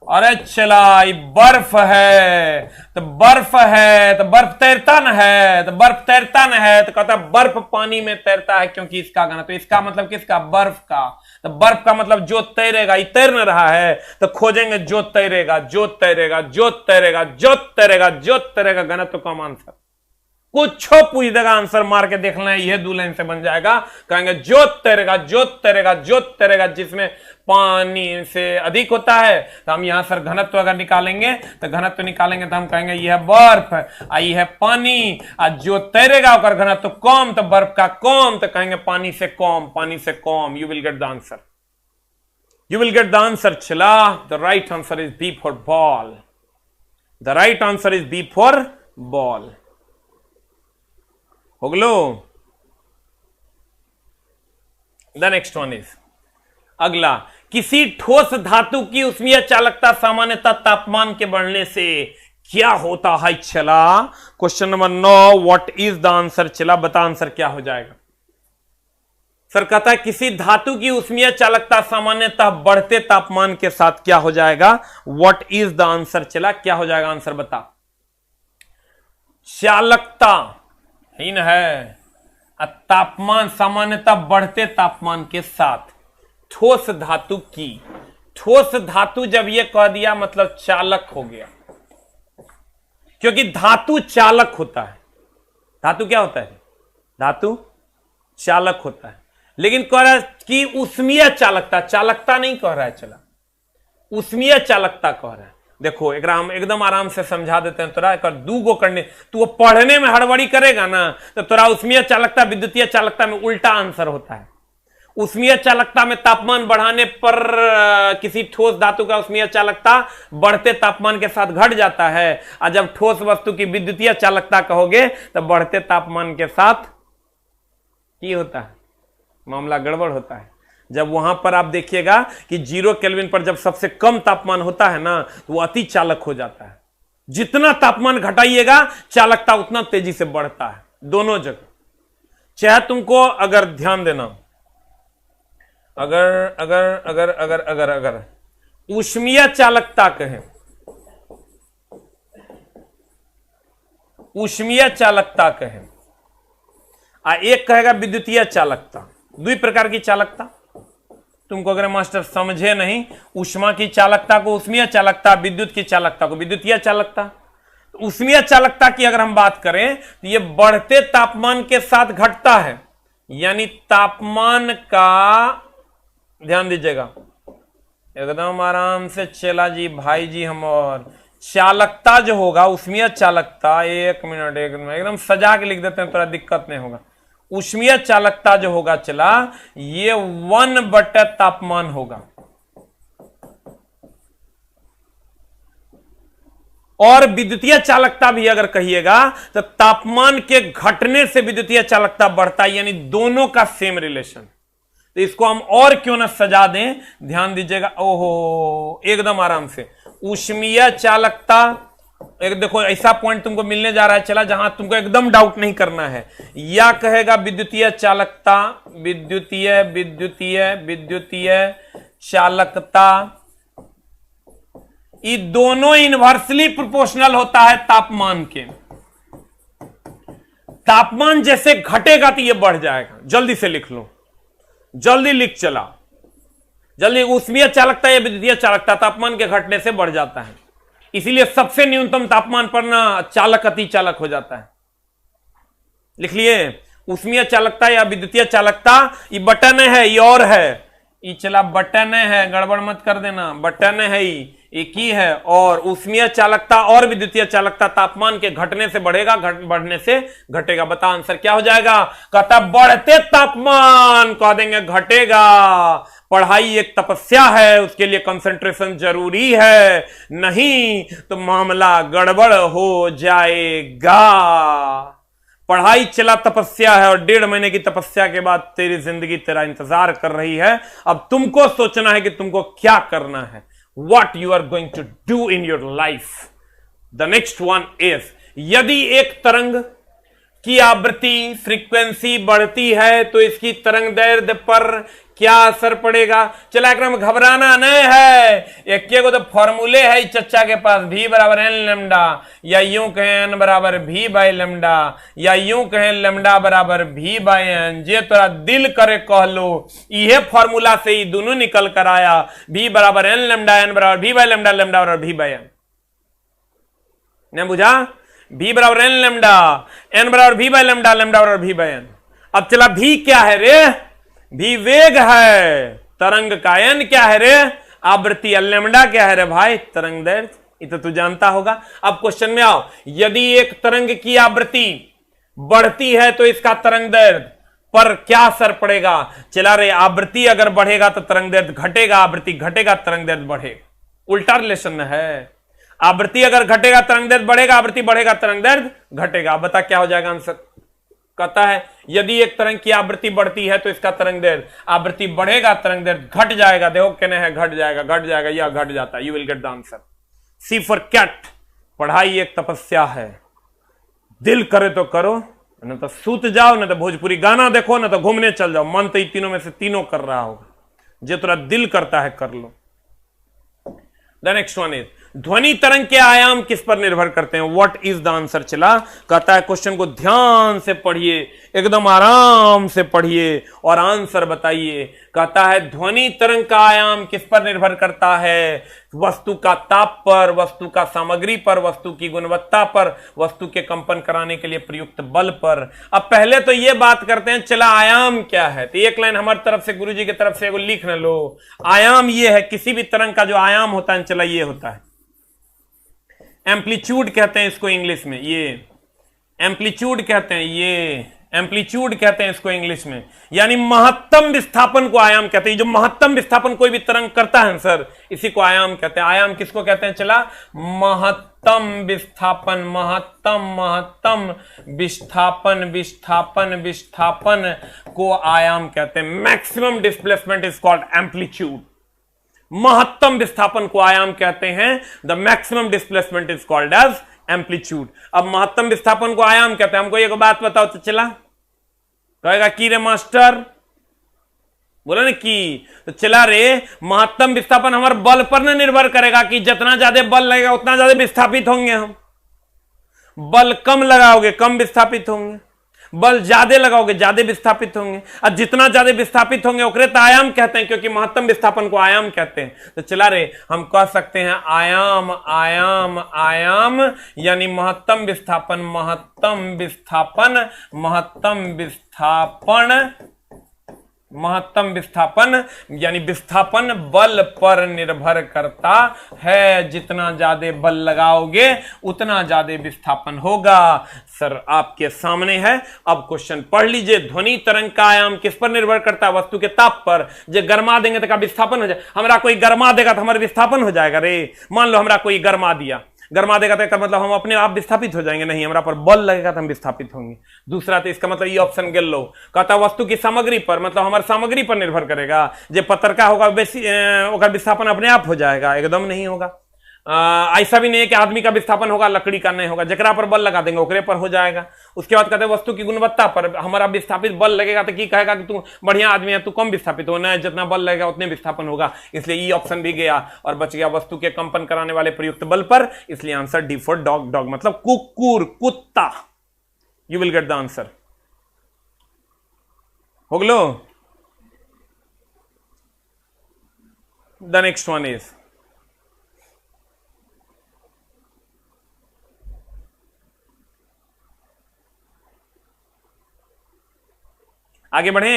अरे चला ये बर्फ है, तो बर्फ है तो बर्फ तैरता न है, तो बर्फ तैरता न है, तो कहता बर्फ पानी में तैरता है क्योंकि इसका घनत्व। इसका मतलब किसका? बर्फ का। तो बर्फ का मतलब जो तैरेगा, ये तैर न रहा है, तो खोजेंगे जो तैरेगा जो तैरेगा जो तैरेगा जो तैरेगा जो तैरेगा, घनत्व कम। आंसर कुछ पूछ देगा, आंसर मार के देख लें, यह 2 लाइन से बन जाएगा। कहेंगे जो तैरेगा जो तैरेगा जो तैरेगा, जिसमें पानी से अधिक होता है, तो हम यहां सर घनत्व अगर निकालेंगे तो घनत्व निकालेंगे तो हम कहेंगे यह बर्फ, आई है पानी, और जो तैरेगा अगर घनत्व कम, तो बर्फ का कम, तो कहेंगे पानी से कम, पानी से कम। You will get the answer, you will get the answer. चला, the right answer is B for ball, the right answer is B for ball. हो गलो। द नेक्स्ट वन इज, अगला, किसी ठोस धातु की ऊष्मीय चालकता सामान्यतः तापमान के बढ़ने से क्या होता है? चला, question number 9, what is the answer? चला बता, आंसर क्या हो जाएगा? सर कहता है किसी धातु की ऊष्मीय चालकता सामान्यतः बढ़ते तापमान के साथ क्या हो जाएगा? What is the answer? चला क्या हो जाएगा? आंसर बता। चालकता हीन है, तापमान सामान्यतः बढ़ते तापमान के साथ, ठोस धातु की, ठोस धातु जब ये कह दिया मतलब चालक हो गया, क्योंकि धातु चालक होता है। धातु क्या होता है? धातु चालक होता है, लेकिन कह रहा है कि ऊष्मीय चालकता, चालकता नहीं कह रहा है, चला ऊष्मीय चालकता कह रहा है। देखो एक हम एकदम आराम से समझा देते हैं तोरा, एक 2 गो करने, तू पढ़ने में हड़बड़ी करेगा ना, तो तोरा ऊष्मीय चालकता विद्युतीय चालकता में उल्टा आंसर होता है। ऊष्मीय चालकता में तापमान बढ़ाने पर किसी ठोस धातु का ऊष्मीय चालकता बढ़ते तापमान के साथ घट जाता है, और जब ठोस वस्तु की विद्युतीय चालकता कहोगे तो बढ़ते तापमान के साथ ये होता है, मामला गड़बड़ होता है। जब वहां पर आप देखिएगा कि 0 केल्विन पर जब सबसे कम तापमान होता है ना, तो वो अति चालक हो जाता है। जितना तापमान घटाइएगा चालकता उतना तेजी से बढ़ता है, दोनों जगह। चाहे तुमको अगर ध्यान देना, अगर अगर अगर अगर अगर अगर ऊष्मीय चालकता कहें, ऊष्मीय चालकता कहें, एक कहेगा विद्युतीय चालकता, 2 प्रकार की चालकता। तुमको अगर मास्टर समझे नहीं, ऊष्मा की चालकता को ऊष्मीय चालकता, विद्युत की चालकता को विद्युतीय चालकता। तो ऊष्मीय चालकता की अगर हम बात करें तो ये बढ़ते तापमान के साथ घटता है, यानी तापमान का, ध्यान दीजिएगा एकदम आराम से चला जी भाई जी। हम और चालकता जो होगा, ऊष्मीय चालकता, एक मिनट एकदम सजा के लिख देते हैं, थोड़ा दिक्कत नहीं होगा। ऊष्मीय चालकता जो होगा चला, ये 1/, तापमान होगा, और विद्युतीय चालकता भी अगर कहिएगा तो तापमान के घटने से विद्युतीय चालकता बढ़ता है, यानी दोनों का सेम रिलेशन। तो इसको हम और क्यों ना सजा दें, ध्यान दीजिएगा। ओहो, एकदम आराम से ऊष्मीय चालकता, एक देखो ऐसा पॉइंट तुमको मिलने जा रहा है चला, जहां तुमको एकदम डाउट नहीं करना है। या कहेगा विद्युतीय चालकता, विद्युतीय विद्युतीय विद्युतीय चालकता, ये दोनों इनवर्सली प्रोपोर्शनल होता है तापमान के। तापमान जैसे घटेगा तो ये बढ़ जाएगा। जल्दी से लिख लो, जल्दी लिख चला, जल्दी। ऊष्मीय चालकता या विद्युतीय चालकता तापमान के घटने से बढ़ जाता है, इसीलिए सबसे न्यूनतम तापमान पर ना चालक अति चालक हो जाता है। लिख लिए, ऊष्मीय चालकता या विद्युतीय चालकता, ये बटन है, ये और है, ये चला बटन है, गड़बड़ मत कर देना, बटन है, एक ही है। और ऊष्मीय चालकता और विद्युतीय चालकता तापमान के घटने से बढ़ेगा, बढ़ने से घटेगा। बता आंसर क्या हो जाएगा? कहता बढ़ते तापमान कह देंगे घटेगा। पढ़ाई एक तपस्या है, उसके लिए कंसंट्रेशन जरूरी है, नहीं तो मामला गड़बड़ हो जाएगा। पढ़ाई चला तपस्या है, और 1.5 महीने की तपस्या के बाद तेरी जिंदगी तेरा इंतजार कर रही है। अब तुमको सोचना है कि तुमको क्या करना है, what you are going to do in your life. The next one is, यदि एक तरंग की आवृत्ति फ्रीक्वेंसी बढ़ती है तो इसकी तरंग दैर्ध्य पर क्या असर पड़ेगा? चला क्रम घबराना नहीं है, एक को तो फॉर्मूले है चच्चा के पास, v बराबर एन लेमडा, या यूं कहें n बराबर v बाई लेमडा, या यूं कहें लेमडा बराबर v बाई एन। जे तोरा दिल करे कह लो, यह फॉर्मूला से ही दोनों निकल कर आया, v बराबर एन लेमडा, एन बराबर v बाई लेमडा, लेमडा बराबर v बाई एन। ने बुझा? v बराबर एन लेमडा, एन बराबर v बाई लेमडा, लेमडा बराबर v बाई एन। अब चला v क्या है रे? भी वेग है तरंग का, एन क्या है रे? आवृत्ति। लेमडा क्या है रे भाई? तरंग दैर्ध्य। ये तो तू जानता होगा। अब क्वेश्चन में आओ, यदि एक तरंग की आवृत्ति बढ़ती है तो इसका तरंग दैर्ध्य पर क्या असर पड़ेगा? चला रे, आवृत्ति अगर बढ़ेगा तो तरंग दैर्ध्य घटेगा, आवृत्ति घटेगा तरंग दैर्ध्य बढ़ेगा। उल्टा रिलेशन है, आवृत्ति अगर घटेगा तरंग दैर्ध्य बढ़ेगा, आवृत्ति बढ़ेगा तरंग दैर्ध्य घटेगा। बता क्या हो जाएगा आंसर? कहता है यदि एक तरंग की आवृत्ति बढ़ती है तो इसका तरंग दैर्ध्य, आवृत्ति बढ़ेगा तरंग दैर्ध्य घट जाएगा। देखो कहने हैं घट जाएगा, घट जाएगा या घट जाता है। You will get the answer. C for cat. पढ़ाई एक तपस्या है, दिल करे तो करो, न तो सूत जाओ, न तो भोजपुरी गाना देखो, न तो घूमने चल जाओ। मन तो इन तीनों में से तीनों कर रहा होगा, जो तेरा दिल करता है कर लो। द नेक्स्ट वन इज, ध्वनि तरंग के आयाम किस पर निर्भर करते हैं? What is the answer? चला कहता है क्वेश्चन को ध्यान से पढ़िए, एकदम आराम से पढ़िए और आंसर बताइए। कहता है ध्वनि तरंग का आयाम किस पर निर्भर करता है? वस्तु का ताप पर, वस्तु का सामग्री पर, वस्तु की गुणवत्ता पर, वस्तु के कंपन कराने के लिए प्रयुक्त बल पर। अब पहले तो ये बात करते हैं, चला आयाम क्या है? तो एक लाइन हमारी तरफ से, गुरुजी की तरफ से एगो लिख न लो। आयाम ये है, किसी भी तरंग का जो आयाम होता है, चला ये होता है एम्पलीट्यूड कहते हैं इसको इंग्लिश में, ये एम्पलीट्यूड कहते हैं, ये एम्पलीट्यूड कहते हैं इसको इंग्लिश में, यानी महत्तम विस्थापन को आयाम कहते हैं। जो महत्तम विस्थापन कोई भी तरंग करता है सर, इसी को आयाम कहते हैं। आयाम किसको कहते हैं? चला महत्तम विस्थापन, महत्तम विस्थापन, विस्थापन को आयाम कहते हैं। Maximum displacement is called amplitude. महत्तम विस्थापन को आयाम कहते हैं, the maximum displacement is called as amplitude. अब महत्तम विस्थापन को आयाम कहते हैं। हमको एक बात बताओ तो चला, कहेगा की रे मास्टर, बोला ना की, तो चला रे महत्तम विस्थापन हमारे बल पर न निर्भर करेगा कि जितना ज्यादा बल लगेगा उतना ज्यादा विस्थापित होंगे हम। बल कम लगाओगे कम विस्थापित होंगे, बल ज्यादा लगाओगे ज्यादा विस्थापित होंगे, और जितना ज्यादा विस्थापित होंगे ओकरे तो आयाम कहते हैं, क्योंकि महत्तम विस्थापन को आयाम कहते हैं। तो चला रे हम कह सकते हैं आयाम, आयाम, आयाम यानी महत्तम विस्थापन, महत्तम विस्थापन, महत्तम विस्थापन, महत्तम विस्थापन यानी विस्थापन बल पर निर्भर करता है। जितना ज्यादा बल लगाओगे उतना ज्यादा विस्थापन होगा। सर आपके सामने है, अब क्वेश्चन पढ़ लीजिए। ध्वनि तरंग का आयाम किस पर निर्भर करता है? वस्तु के ताप पर। जो गरमा देंगे तो का विस्थापन हो जाए। हमारा कोई गरमा देगा तो हमारा विस्थापन हो जाएगा रे। मान लो हमारा कोई गरमा दिया, गरमा देगा तो मतलब हम अपने आप विस्थापित हो जाएंगे? नहीं, हमारा पर बल लगेगा तो हम विस्थापित होंगे। दूसरा तो इसका मतलब ये ऑप्शन गिन लो। कहता वस्तु की सामग्री पर, मतलब हमारी सामग्री पर निर्भर करेगा। जो पतरका होगा वैसी विस्थापन अपने आप हो जाएगा? एकदम नहीं होगा। ऐसा भी नहीं है कि आदमी का विस्थापन होगा लकड़ी का नहीं होगा, जकरा पर बल लगा देंगे ओकरे पर हो जाएगा। उसके बाद कहते हैं वस्तु की गुणवत्ता पर हमारा विस्थापित बल लगेगा तो की कहेगा कि तू बढ़िया आदमी है, तू कम विस्थापित हो, ना जितना बल लगेगा उतने विस्थापन होगा। इसलिए ई ऑप्शन भी गया और बच गया वस्तु के कंपन कराने वाले प्रयुक्त बल पर। इसलिए answer D for dog, dog मतलब कुकुर, कुत्ता। You will get the answer. हो गलो। द नेक्स्ट वन इज आगे बढ़े।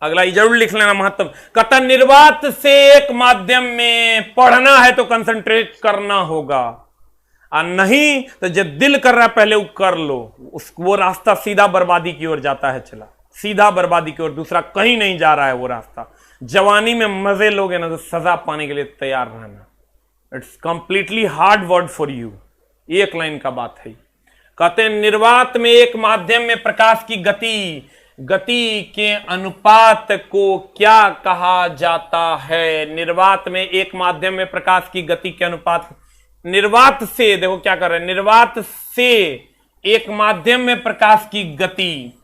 अगला ये जरूर लिख लेना महत्व। कहता निर्वात से एक माध्यम में पढ़ना है तो कंसंट्रेट करना होगा, और नहीं तो जब दिल कर रहा है पहले वो कर लो। वो रास्ता सीधा बर्बादी की ओर जाता है, चला सीधा बर्बादी की ओर, दूसरा कहीं नहीं जा रहा है वो रास्ता। जवानी में मजे लोगे ना तो सजा पाने के लिए तैयार रहना। It's completely hard word for you. एक लाइन का बात है। कहते हैं निर्वात में एक माध्यम में प्रकाश की गति के अनुपात को क्या कहा जाता है? निर्वात में एक माध्यम में प्रकाश की गति के अनुपात, निर्वात से देखो क्या कर रहे हैं, निर्वात से एक माध्यम में प्रकाश की गति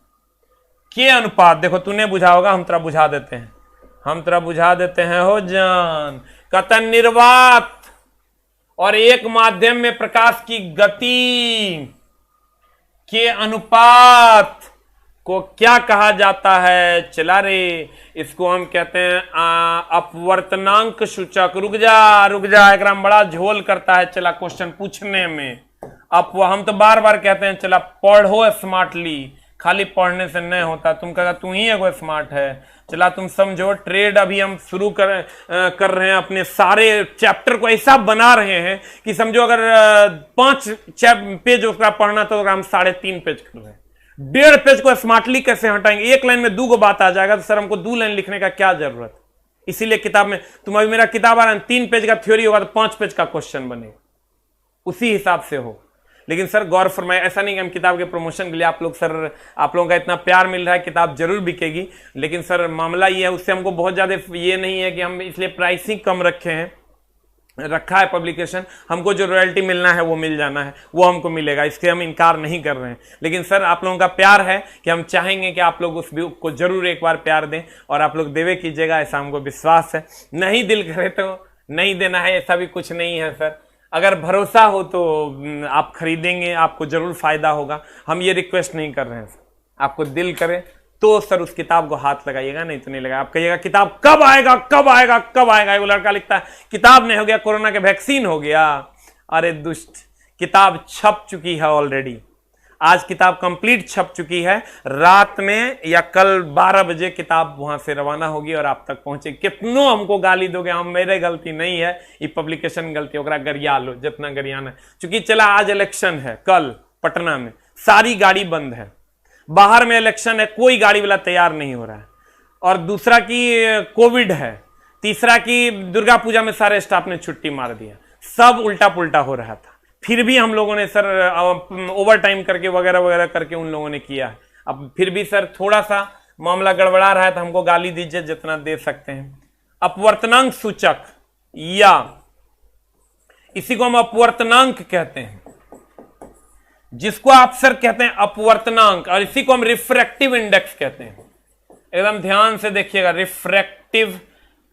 के अनुपात। देखो तूने बुझा होगा, हम तेरा बुझा देते हैं, हो जान। कहता निर्वात और एक माध्यम में प्रकाश की गति के अनुपात को क्या कहा जाता है? चला रे, इसको हम कहते हैं अपवर्तनांक सूचक। रुक जा, एक बड़ा झोल करता है चला क्वेश्चन पूछने में। अब हम तो बार बार कहते हैं चला पढ़ो स्मार्टली, खाली पढ़ने से नहीं होता। तुम कहा तू ही एगो स्मार्ट है, चला तुम समझो। ट्रेड अभी हम शुरू कर रहे हैं, अपने सारे चैप्टर को ऐसा बना रहे हैं कि समझो अगर 5 पेज उसका पढ़ना तो हम 3.5 पेज कर रहे हैं। 1.5 पेज को स्मार्टली कैसे हटाएंगे? एक लाइन में 2 बात आ जाएगा तो सर हमको 2 लाइन लिखने का क्या जरूरत? इसीलिए किताब में तुम अभी मेरा किताब आ रहा है 3 पेज का थ्योरी होगा तो 5 पेज का क्वेश्चन बनेगा, उसी हिसाब से हो। लेकिन सर गौर फरमाए, ऐसा नहीं कि हम किताब के प्रमोशन के लिए आप लोगों का इतना प्यार मिल रहा है, किताब जरूर बिकेगी। लेकिन सर मामला ये है, उससे हमको बहुत ज्यादा ये नहीं है कि हम इसलिए प्राइसिंग कम रखा है पब्लिकेशन। हमको जो रॉयल्टी मिलना है वो मिल जाना है, वो हमको मिलेगा, इसके हम इनकार नहीं कर रहे हैं। लेकिन सर आप लोगों का प्यार है कि हम चाहेंगे कि आप लोग उस बुक को जरूर एक बार प्यार दें, और आप लोग देवे कीजिएगा, ऐसा हमको विश्वास है। नहीं दिल करे तो नहीं देना है, ऐसा भी कुछ नहीं है सर। अगर भरोसा हो तो आप खरीदेंगे, आपको जरूर फायदा होगा। हम ये रिक्वेस्ट नहीं कर रहे हैं सर, आपको दिल करे तो सर उस किताब को हाथ लगाइएगा, नहीं तो नहीं लगाएगा। आप कहिएगा किताब कब आएगा कब आएगा कब आएगा। वो लड़का लिखता है किताब नहीं हो गया, कोरोना के वैक्सीन हो गया। अरे दुष्ट, किताब छप चुकी है ऑलरेडी। आज किताब कंप्लीट छप चुकी है। रात में या कल 12 बजे किताब वहां से रवाना होगी और आप तक पहुंचे। कितनों हमको गाली दोगे, हम मेरे गलती नहीं है, ये पब्लिकेशन गलती, ओकरा गरिया लो जितना गरियाना है। चूंकि चला आज इलेक्शन है, कल पटना में सारी गाड़ी बंद है, बाहर में इलेक्शन है, कोई गाड़ी वाला तैयार नहीं हो रहा है। और दूसरा की कोविड है, तीसरा की दुर्गा पूजा में सारे स्टाफ ने छुट्टी मार दिया। सब उल्टा पुल्टा हो रहा था, फिर भी हम लोगों ने सर ओवर टाइम करके वगैरह वगैरह करके उन लोगों ने किया है। अब फिर भी सर थोड़ा सा मामला गड़बड़ा रहा है तो हमको गाली दीजिए जितना दे सकते हैं। अपवर्तनांक सूचक, या इसी को हम अपवर्तनांक कहते हैं, जिसको आप सर कहते हैं अपवर्तनांक, और इसी को हम रिफ्रैक्टिव इंडेक्स कहते हैं। एकदम ध्यान से देखिएगा,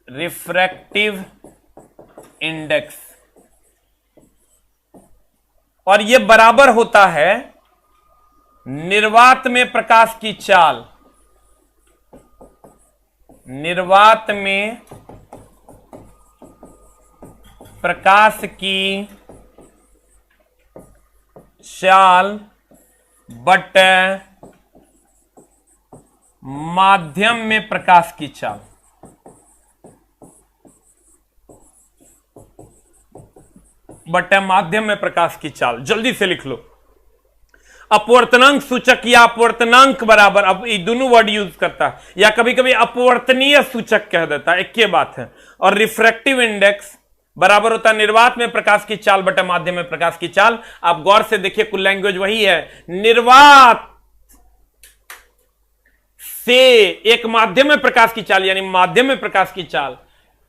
रिफ्रैक्टिव इंडेक्स। और यह बराबर होता है निर्वात में प्रकाश की चाल, निर्वात में प्रकाश की चाल बट माध्यम में प्रकाश की चाल। बट माध्यम में प्रकाश की चाल। जल्दी से लिख लो, अपवर्तनांक सूचक या अपवर्तनांक बराबर, अब ये दोनों वर्ड यूज करता है, या कभी कभी अपवर्तनीय सूचक कह देता है, एक ही बात है। और रिफ्रैक्टिव इंडेक्स बराबर होता है निर्वात में प्रकाश की चाल बटा माध्यम में प्रकाश की चाल। आप गौर से देखिए, कुल लैंग्वेज वही है। निर्वात से एक माध्यम में प्रकाश की चाल, यानी माध्यम में प्रकाश की चाल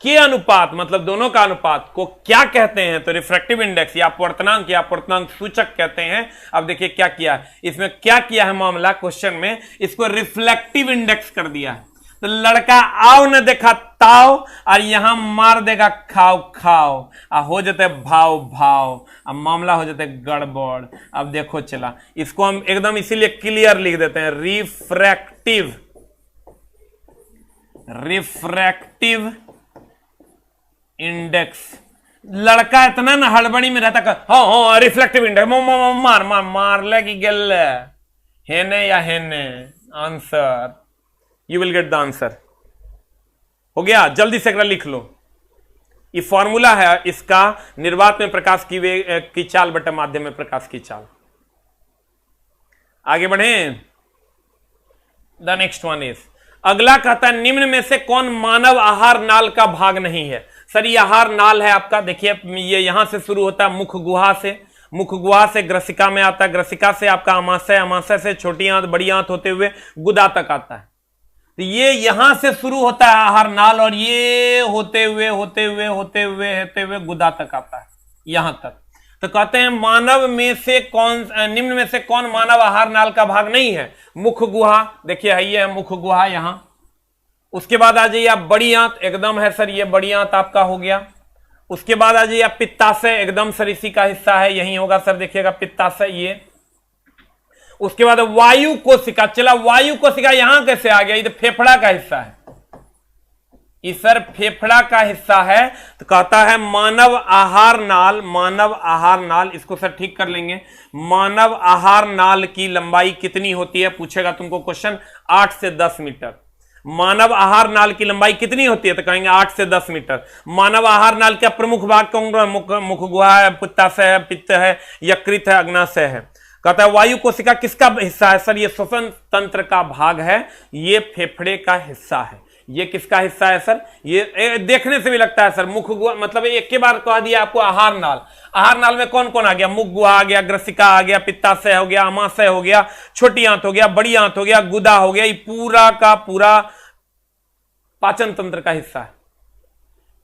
के अनुपात मतलब दोनों का अनुपात को क्या कहते हैं? तो रिफ्रैक्टिव इंडेक्स या अपवर्तनांक सूचक कहते हैं। अब देखिए क्या किया है इसमें, क्या किया है मामला क्वेश्चन में, इसको रिफ्लेक्टिव इंडेक्स कर दिया है। तो लड़का आओ न देखा ताओ और यहां मार देगा खाओ खाओ, हो जाते भाव भाव, अब मामला हो जाता है गड़बड़। अब देखो चला, इसको हम एकदम इसीलिए क्लियर लिख देते हैं, रिफ्रैक्टिव इंडेक्स। लड़का इतना ना हड़बड़ी में रहता, हाँ रिफ्लेक्टिव इंडेक्स, मार मार मार लगी गल हेने या हेने, answer you will get the answer. हो गया, जल्दी से लिख लो। ये फॉर्मूला है इसका, निर्वात में प्रकाश की चाल बटा माध्यम में प्रकाश की चाल। आगे बढ़े, द नेक्स्ट वन इज, अगला कहता है निम्न में से कौन मानव आहार नाल का भाग नहीं है? सर ये आहार नाल है आपका, देखिए ये यहां से शुरू होता है मुख गुहा से, मुख गुहा से ग्रसिका में आता है, ग्रसिका से आपका अमाशय, अमाशय से छोटी आंत बड़ी आंत होते हुए गुदा तक आता है। तो ये यहां से शुरू होता है आहार नाल और ये होते हुए गुदा तक आता है यहां तक। तो कहते हैं मानव में से कौन, निम्न में से कौन मानव आहार नाल का भाग नहीं है? मुख गुहा, देखिए है ये है मुख गुहा यहां। उसके बाद आ जाइए आप बड़ी आंत, एकदम है सर ये बड़ी आंत आपका हो गया। उसके बाद आ जाइए आप पित्ताशय, एकदम सर इसी का हिस्सा है, यही होगा सर, देखिएगा पित्ताशय ये। उसके बाद वायु कोशिका, चला वायु कोशिका यहां कैसे आ गया? ये तो फेफड़ा का हिस्सा है, ये सर फेफड़ा का हिस्सा है। तो कहता है मानव आहार नाल, इसको सर ठीक कर लेंगे। मानव आहार नाल की लंबाई कितनी होती है पूछेगा तुमको क्वेश्चन, 8 से 10 मीटर। मानव आहार नाल की लंबाई कितनी होती है? तो कहेंगे 8 से 10 मीटर। मानव आहार नाल का प्रमुख भाग कौन? मुख गुहा है, पित्ताशय है, पित्त है, यकृत है, अग्नाशय है। कहता है वायु कोशिका किसका हिस्सा है? सर ये श्वसन तंत्र का भाग है, ये फेफड़े का हिस्सा है। ये किसका हिस्सा है सर? ये देखने से भी लगता है सर मुख गुहा, मतलब एक के बार कह दिया आपको आहार नाल। आहार नाल में कौन कौन आ गया? मुख गुहा आ गया, ग्रसिका आ गया, पित्ताशय हो गया, अमाशय हो गया, छोटी आंत हो गया, बड़ी आंत हो गया, गुदा हो गया। ये पूरा का पूरा पाचन तंत्र का हिस्सा है।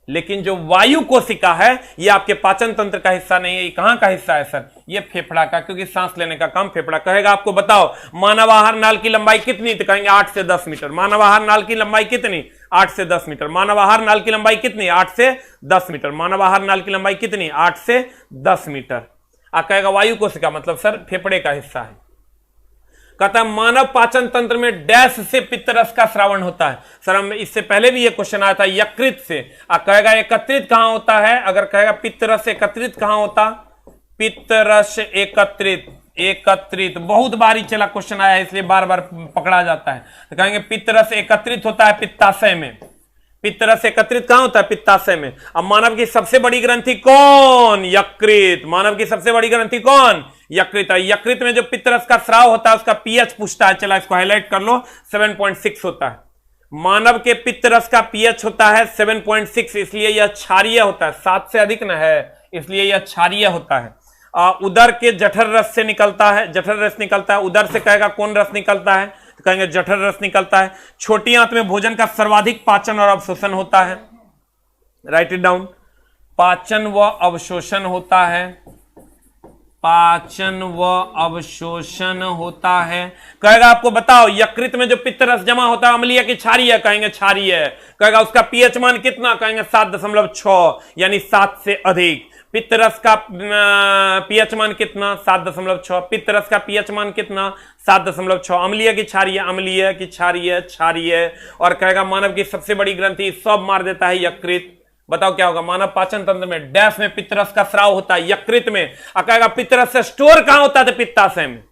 लेकिन जो वायु कोशिका है ये आपके पाचन तंत्र का हिस्सा नहीं है। ये कहां का हिस्सा है सर? ये फेफड़ा का, क्योंकि सांस लेने का काम फेफड़ा कहेगा। आपको बताओ मानव आहार नाल की लंबाई कितनी? तो कहेंगे 8 से 10 मीटर। मानव आहार नाल की लंबाई कितनी? 8 से 10 मीटर। मानव आहार नाल की लंबाई कितनी? 8 से 10 मीटर। मानव आहार नाल की लंबाई कितनी? 8 से 10 मीटर। कहेगा वायु कोशिका मतलब सर फेफड़े का हिस्सा है। कहता है मानव पाचन तंत्र में डैश से पित्तरस का श्रावण होता है। सर हम इससे पहले भी ये क्वेश्चन आया था, यकृत से। कहेगा एकत्रित कहां होता है? अगर कहेगा पित्तरस एकत्रित कहां होता? पित्तरस एकत्रित बहुत बार ही चला क्वेश्चन आया है, इसलिए बार बार पकड़ा जाता है। तो कहेंगे पित्तरस एकत्रित होता है पित्ताशय में। पित्तरस एकत्रित कहां होता है? पित्ताशय में। अब मानव की सबसे बड़ी ग्रंथि कौन? यकृत। मानव की सबसे बड़ी ग्रंथि कौन? यकृत। यकृत में जो पित्तरस का स्राव होता है उसका पीएच पूछता है, चला इसको हाईलाइट कर लो, 7.6 होता है। मानव के पित्तरस का पीएच होता है 7.6, इसलिए यह क्षारीय होता है। 7 से अधिक न है, इसलिए यह क्षारीय होता है। उदर के जठर रस से निकलता है, जठर रस निकलता है। उदर से कहेगा कौन रस निकलता है? तो कहेंगे जठर रस निकलता है। छोटी आंत में भोजन का सर्वाधिक पाचन और अवशोषण होता है। Right it down. पाचन व अवशोषण होता है, पाचन व अवशोषण होता है। कहेगा आपको बताओ यकृत में जो पित्तरस जमा होता है अम्लीय की क्षारीय? कहेंगे क्षारीय। कहेगा उसका पीएच मान कितना? कहेंगे 7.6, यानी 7 से अधिक। पित्तरस का पीएच मान कितना? 7.6। पित्तरस का पीएच मान कितना? 7.6। अम्लीय की क्षारीय, अम्लीय की क्षारीय, क्षारीय। और कहेगा मानव की सबसे बड़ी ग्रंथि, सब मार देता है यकृत। बताओ क्या होगा? मानव पाचन तंत्र में डैश में पित्तरस का स्राव होता है, यकृत में। कहेगा पित्तरस से स्टोर कहां होता है? पित्ताशय में।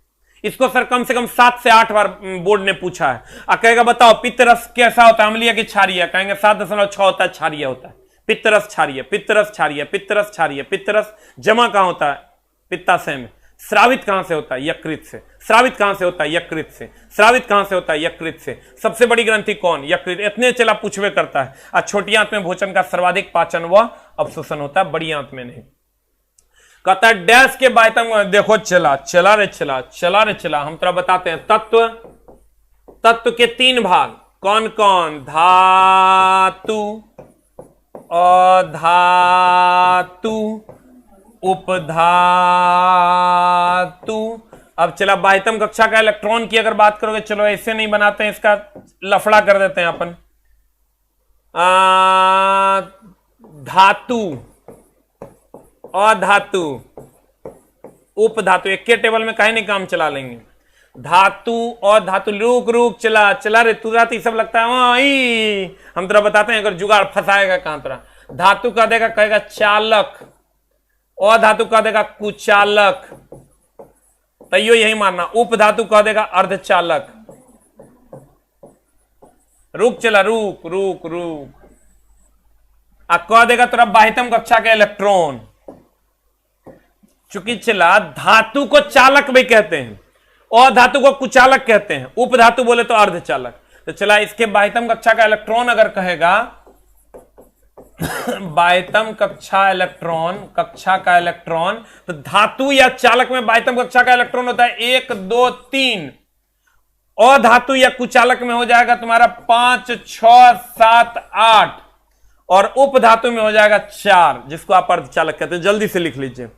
इसको सर कम से कम 7 से 8 बार बोर्ड ने पूछा है। कहेगा बताओ पित्तरस कैसा होता है? अम्लीय की क्षारीय? कहेंगे 7.6 होता है, क्षारीय होता है। पित्तरस क्षारीय, पित्तरस क्षारीय, पित्तरस क्षारीय। पित्तरस जमा कहां होता है? पित्ताशय में। स्रावित कहां से होता है? यकृत से। स्रावित कहां से होता है? यकृत से। स्रावित कहां से होता है? यकृत से। सबसे बड़ी ग्रंथि कौन? यकृत। इतने चला पूछवे करता है। और छोटी आंत में भोजन का सर्वाधिक पाचन व अवशोषण होता है, बड़ी आंत में नहीं। कहता है डैश के बायतम, देखो चला रे चला, हम तेरा बताते हैं। तत्व के 3 भाग कौन कौन? धातु, अधातु उपधातु। अब चला बाह्यतम कक्षा का इलेक्ट्रॉन की अगर बात करोगे, चलो ऐसे नहीं बनाते हैं, इसका लफड़ा कर देते हैं अपन। धातु, अधातु, उपधातु, एक के टेबल में कहीं नहीं काम चला लेंगे। धातु और धातु, रुक रुक चला चला रे, तू रात सब लगता है हम तेरा बताते हैं अगर जुगाड़ फंसाएगा कहां तेरा। धातु कह देगा, कहेगा चालक, और धातु कह देगा कुचालक, तैयो यही मानना। उपधातु कह देगा अर्धचालक। रुक चला, रुक रुक रुक। कह देगा तेरा बाह्यतम कक्षा का इलेक्ट्रॉन। चूंकि चला धातु को चालक भी कहते हैं और धातु को कुचालक कहते हैं, उपधातु बोले तो अर्धचालक। तो चला इसके बाह्यतम कक्षा का इलेक्ट्रॉन अगर कहेगा बाह्यतम कक्षा का इलेक्ट्रॉन, तो धातु या चालक में बाह्यतम कक्षा का इलेक्ट्रॉन होता है 1 2 3, और धातु या कुचालक में हो जाएगा तुम्हारा 5 6 7 8, और उपधातु में हो जाएगा 4, जिसको आप अर्धचालक कहते हैं। जल्दी से लिख लीजिए।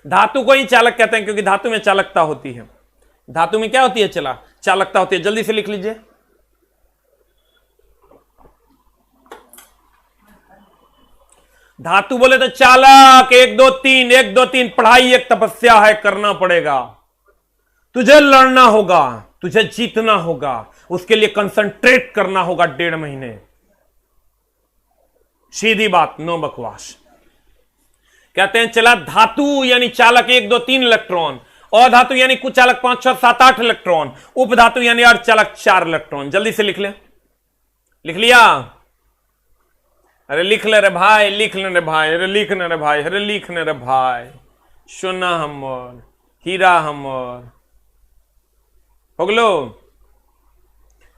धातु को ही चालक कहते हैं क्योंकि धातु में चालकता होती है। धातु में क्या होती है? चला चालकता होती है। जल्दी से लिख लीजिए। धातु बोले तो चालक, 1 2 3, 1 2 3। पढ़ाई एक तपस्या है, करना पड़ेगा, तुझे लड़ना होगा, तुझे जीतना होगा, उसके लिए कंसंट्रेट करना होगा 1.5 महीने। सीधी बात, नो बकवास। कहते हैं चला धातु यानी चालक 1 2 3 इलेक्ट्रॉन, और धातु यानी कुचालक 5 6 7 8 इलेक्ट्रॉन, उपधातु यानी अर्धचालक 4 इलेक्ट्रॉन। जल्दी से लिख ले। लिख लिया? अरे लिख ले रे भाई, लिख ले रे भाई, अरे लिखने रे भाई, अरे लिखने रे भाई। सोना हमर, हीरा हमर। हो गलो।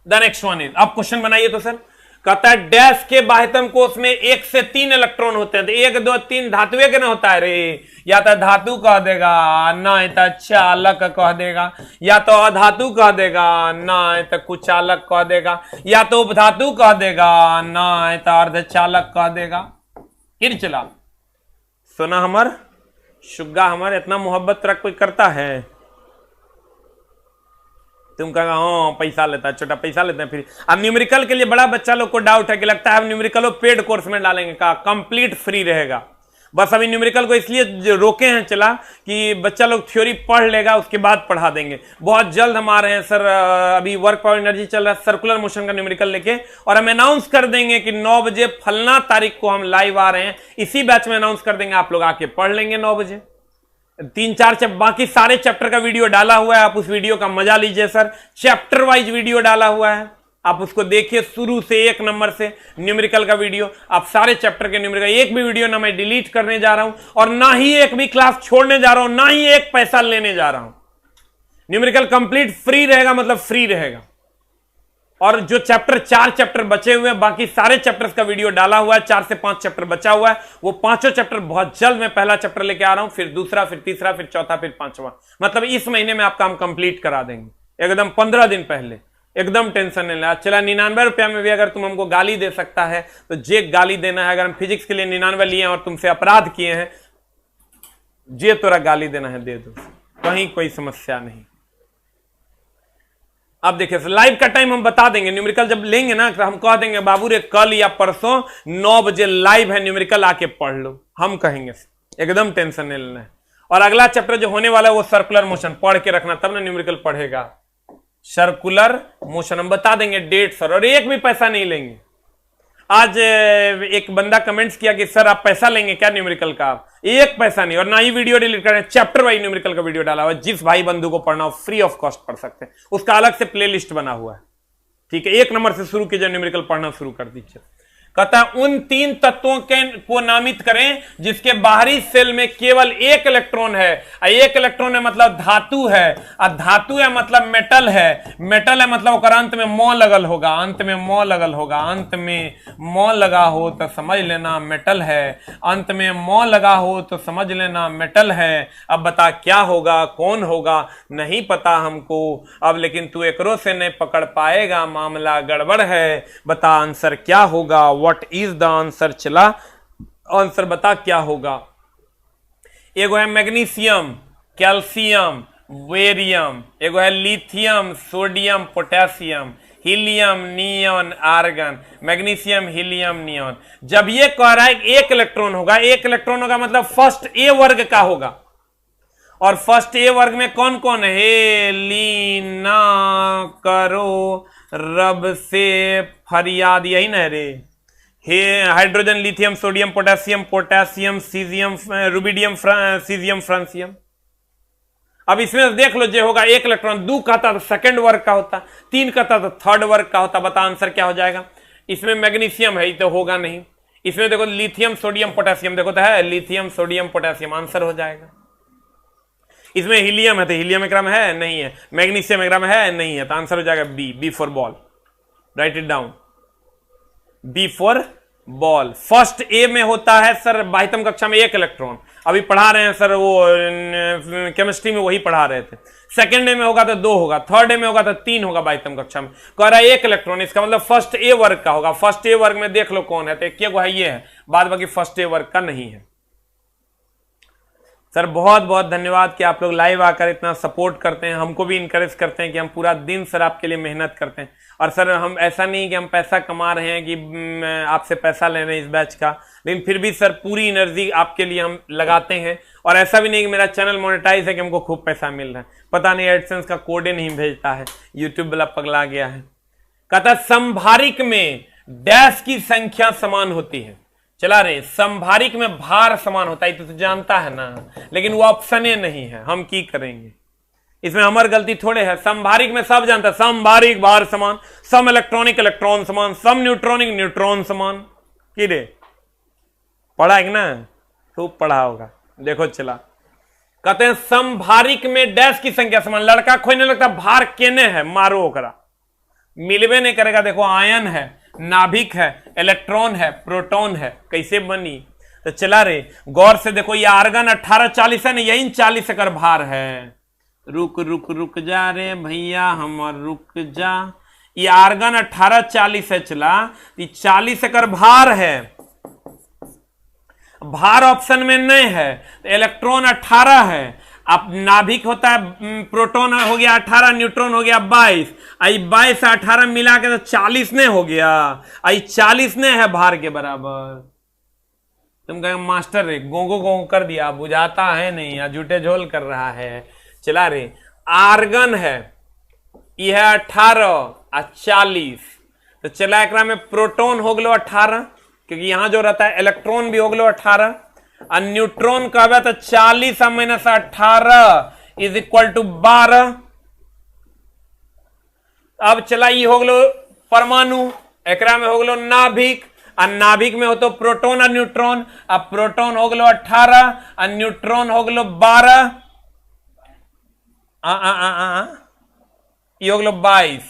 द नेक्स्ट वन इज, आप क्वेश्चन बनाइए तो सर। कहता है डैश के बाह्यतम कोष में 1 से 3 इलेक्ट्रॉन होते हैं, तो 1 2 3 धातु के ना होता है रे। या तो धातु कह देगा, ना तो चालक कह देगा, या तो अधातु कह देगा, ना तो कुचालक कह देगा, या तो उपधातु कह देगा, ना तो अर्धचालक कह देगा। फिर चला सोना हमर, शुग्गा हमर, इतना मोहब्बत रख कोई करता है? तुम कहेगा हाँ पैसा लेता है, छोटा पैसा लेते हैं। फिर अब न्यूमेरिकल के लिए बड़ा बच्चा लोग को डाउट है कि लगता है अब न्यूमेरिकल पेड कोर्स में डालेंगे, का कंप्लीट फ्री रहेगा। बस अभी न्यूमेरिकल को इसलिए रोके हैं चला कि बच्चा लोग थ्योरी पढ़ लेगा, उसके बाद पढ़ा देंगे। बहुत जल्द हम आ रहे हैं सर, अभी वर्क पावर एनर्जी चल रहा है, सर्कुलर मोशन का न्यूमेरिकल लेके, और हम अनाउंस कर देंगे कि 9 बजे फलना तारीख को हम लाइव आ रहे हैं। इसी बैच में अनाउंस कर देंगे, आप लोग आके पढ़ लेंगे 9 बजे। 3-4 बाकी सारे चैप्टर का वीडियो डाला हुआ है, आप उस वीडियो का मजा लीजिए सर। चैप्टर वाइज वीडियो डाला हुआ है, आप उसको देखिए शुरू से 1 नंबर से न्यूमेरिकल का वीडियो। आप सारे चैप्टर के न्यूमेरिकल, एक भी वीडियो ना मैं डिलीट करने जा रहा हूं और ना ही एक भी क्लास छोड़ने जा रहा हूं, ना ही एक पैसा लेने जा रहा हूं। न्यूमेरिकल कंप्लीट फ्री रहेगा, मतलब फ्री रहेगा। और जो 4 चैप्टर बचे हुए हैं, बाकी सारे चैप्टर्स का वीडियो डाला हुआ है। 4 से 5 चैप्टर बचा हुआ है, वो 5 चैप्टर बहुत जल्द मैं पहला चैप्टर लेके आ रहा हूं, फिर दूसरा, फिर तीसरा, फिर चौथा, फिर 5वां। मतलब इस महीने में आपका हम कंप्लीट करा देंगे, एकदम 15 दिन पहले। एकदम टेंशन नहीं लेना। चला 99 रुपया में भी अगर तुम हमको गाली दे सकता है तो जे गाली देना है। अगर हम फिजिक्स के लिए 99 लिए हैं और तुमसे अपराध किए हैं, जे तोरा गाली देना है दे दो, कहीं कोई समस्या नहीं। अब देखिए लाइव का टाइम हम बता देंगे, न्यूमेरिकल जब लेंगे ना तो हम कह देंगे बाबू रे कल या परसों 9 बजे लाइव है न्यूमेरिकल, आके पढ़ लो, हम कहेंगे। एकदम टेंशन नहीं लेना है। और अगला चैप्टर जो होने वाला है वो सर्कुलर मोशन, पढ़ के रखना, तब ना न्यूमेरिकल पढ़ेगा। सर्कुलर मोशन हम बता देंगे डेट सर, और एक भी पैसा नहीं लेंगे। आज एक बंदा कमेंट्स किया कि सर आप पैसा लेंगे क्या न्यूमेरिकल का? एक पैसा नहीं, और ना ही वीडियो डिलीट करें। चैप्टर वाइज न्यूमेरिकल का वीडियो डाला हुआ है, जिस भाई बंधु को पढ़ना हो फ्री ऑफ कॉस्ट पढ़ सकते हैं, उसका अलग से प्लेलिस्ट बना हुआ है। ठीक है, 1 नंबर से शुरू कीजिए, न्यूमेरिकल पढ़ना शुरू कर दीजिए। कहता है उन 3 तत्वों को नामित करें जिसके बाहरी सेल में केवल 1 इलेक्ट्रॉन है। 1 इलेक्ट्रॉन है मतलब धातु है, और धातु है मतलब मेटल है। मेटल है मतलब अंत में मौ लगल होगा, अंत में मौ लगल होगा। अंत में मौ लगा हो तो समझ लेना मेटल है, अंत में मौ लगा हो तो समझ लेना मेटल है। अब बता क्या होगा, कौन होगा, नहीं पता हमको अब, लेकिन तू एकरो से नहीं पकड़ पाएगा, मामला गड़बड़ है। बता आंसर क्या होगा। What is the answer. चला आंसर बता क्या होगा। एगो है मैग्नीशियम, कैल्शियम, वेरियम, एगो है lithium, sodium, potassium, helium, neon, argon. Magnesium, helium, neon. जब ये कह रहा है एक इलेक्ट्रॉन होगा, एक इलेक्ट्रॉन होगा मतलब फर्स्ट ए वर्ग का होगा। और फर्स्ट ए वर्ग में कौन कौन है? लीना करो रब से फरियाद, यही ना रे। हे hydrogen, lithium, sodium, potassium, potassium, caesium, rubidium, caesium, francium. अब इसमें देख लो, जो होगा एक इलेक्ट्रॉन, 2 कहता तो सेकंड वर्ग का होता, 3 कहता तो थर्ड वर्ग का होता। बता आंसर क्या हो जाएगा। इसमें मैग्नीशियम है तो होगा नहीं। इसमें देखो लिथियम, सोडियम, पोटेशियम, देखो तो है लिथियम, सोडियम, पोटेशियम, आंसर हो जाएगा। इसमें हीलियम है तो हीलियम एग्राम है नहीं है, मैग्नीशियम एग्राम है नहीं है, तो आंसर हो जाएगा B, B for ball. Write it down, B for ball. First A में होता है सर बाह्यतम कक्षा में 1 इलेक्ट्रॉन, अभी पढ़ा रहे हैं सर, वो केमिस्ट्री में वही पढ़ा रहे थे। सेकंड ए में होगा तो 2 होगा, थर्ड ए में होगा तो 3 होगा बाह्यतम कक्षा में। कह रहा है 1 इलेक्ट्रॉन, इसका मतलब फर्स्ट ए वर्ग का होगा। फर्स्ट ए वर्ग में देख लो कौन है, तो एक है ये है, बाद बाकी फर्स्ट ए वर्ग का नहीं है। सर बहुत बहुत धन्यवाद कि आप लोग लाइव आकर इतना सपोर्ट करते हैं, हमको भी इनकरेज करते हैं कि हम पूरा दिन सर आपके लिए मेहनत करते हैं। और सर हम ऐसा नहीं कि हम पैसा कमा रहे हैं कि आपसे पैसा ले रहे हैं इस बैच का, लेकिन फिर भी सर पूरी एनर्जी आपके लिए हम लगाते हैं। और ऐसा भी नहीं कि मेरा चैनल मोनेटाइज है कि हमको खूब पैसा मिल रहा है, पता नहीं एडसेंस का कोड नहीं भेजता है, यूट्यूब वाला पगला गया है। कहता संभारिक में डैश की संख्या समान होती है। चला रहे संभारिक में भार समान होता है, तो जानता है ना, लेकिन वो ऑप्शन नहीं है, हम की करेंगे, इसमें हमारी गलती थोड़े है। संभारिक में सब जानता है, संभारिक भार समान, सम इलेक्ट्रॉनिक इलेक्ट्रॉन समान, सम न्यूट्रॉनिक न्यूट्रॉन समान। की रे पढ़ा है कि ना, खूब पढ़ा होगा। देखो चला कहते हैं संभारिक में डैश की संख्या समान। लड़का खोजने लगता भार केने है, मारो ओकरा, मिलवे नहीं करेगा। देखो आयन है, नाभिक है, इलेक्ट्रॉन है, प्रोटॉन है, कैसे बनी। तो चला रे गौर से देखो, ये आर्गन 1840 है ना, यही 40 एकर भार है। रुक रुक रुक जा रे भैया हमर रुक जा, ये आर्गन 1840 है। चला ये 40 एकर भार है, भार ऑप्शन में नहीं है। तो इलेक्ट्रॉन 18 है, अब नाभिक होता है, प्रोटॉन हो गया 18, न्यूट्रॉन हो गया 22, आई 22 से 18 मिला के तो 40 ने हो गया, आई 40 ने है भार के बराबर। तुम कहें मास्टर रे गोंगो गोंगो कर दिया, बुझाता है नहीं या झूठे झोल कर रहा है। चला रे आर्गन है, यह है 18 और 40, तो चला एकरा में प्रोटॉन हो गलो 18, क्योंकि यहां जो रहता है इलेक्ट्रॉन भी हो गलो 18, और न्यूट्रॉन कहबे तो 40 माइनस 18 इज इक्वल टू 12। अब चला ये हो गलो परमाणु, एकरा में हो गलो नाभिक, और नाभिक में हो तो प्रोटॉन और न्यूट्रॉन। अब प्रोटॉन हो गलो 18 और न्यूट्रॉन हो गलो 12, ये हो गलो 22,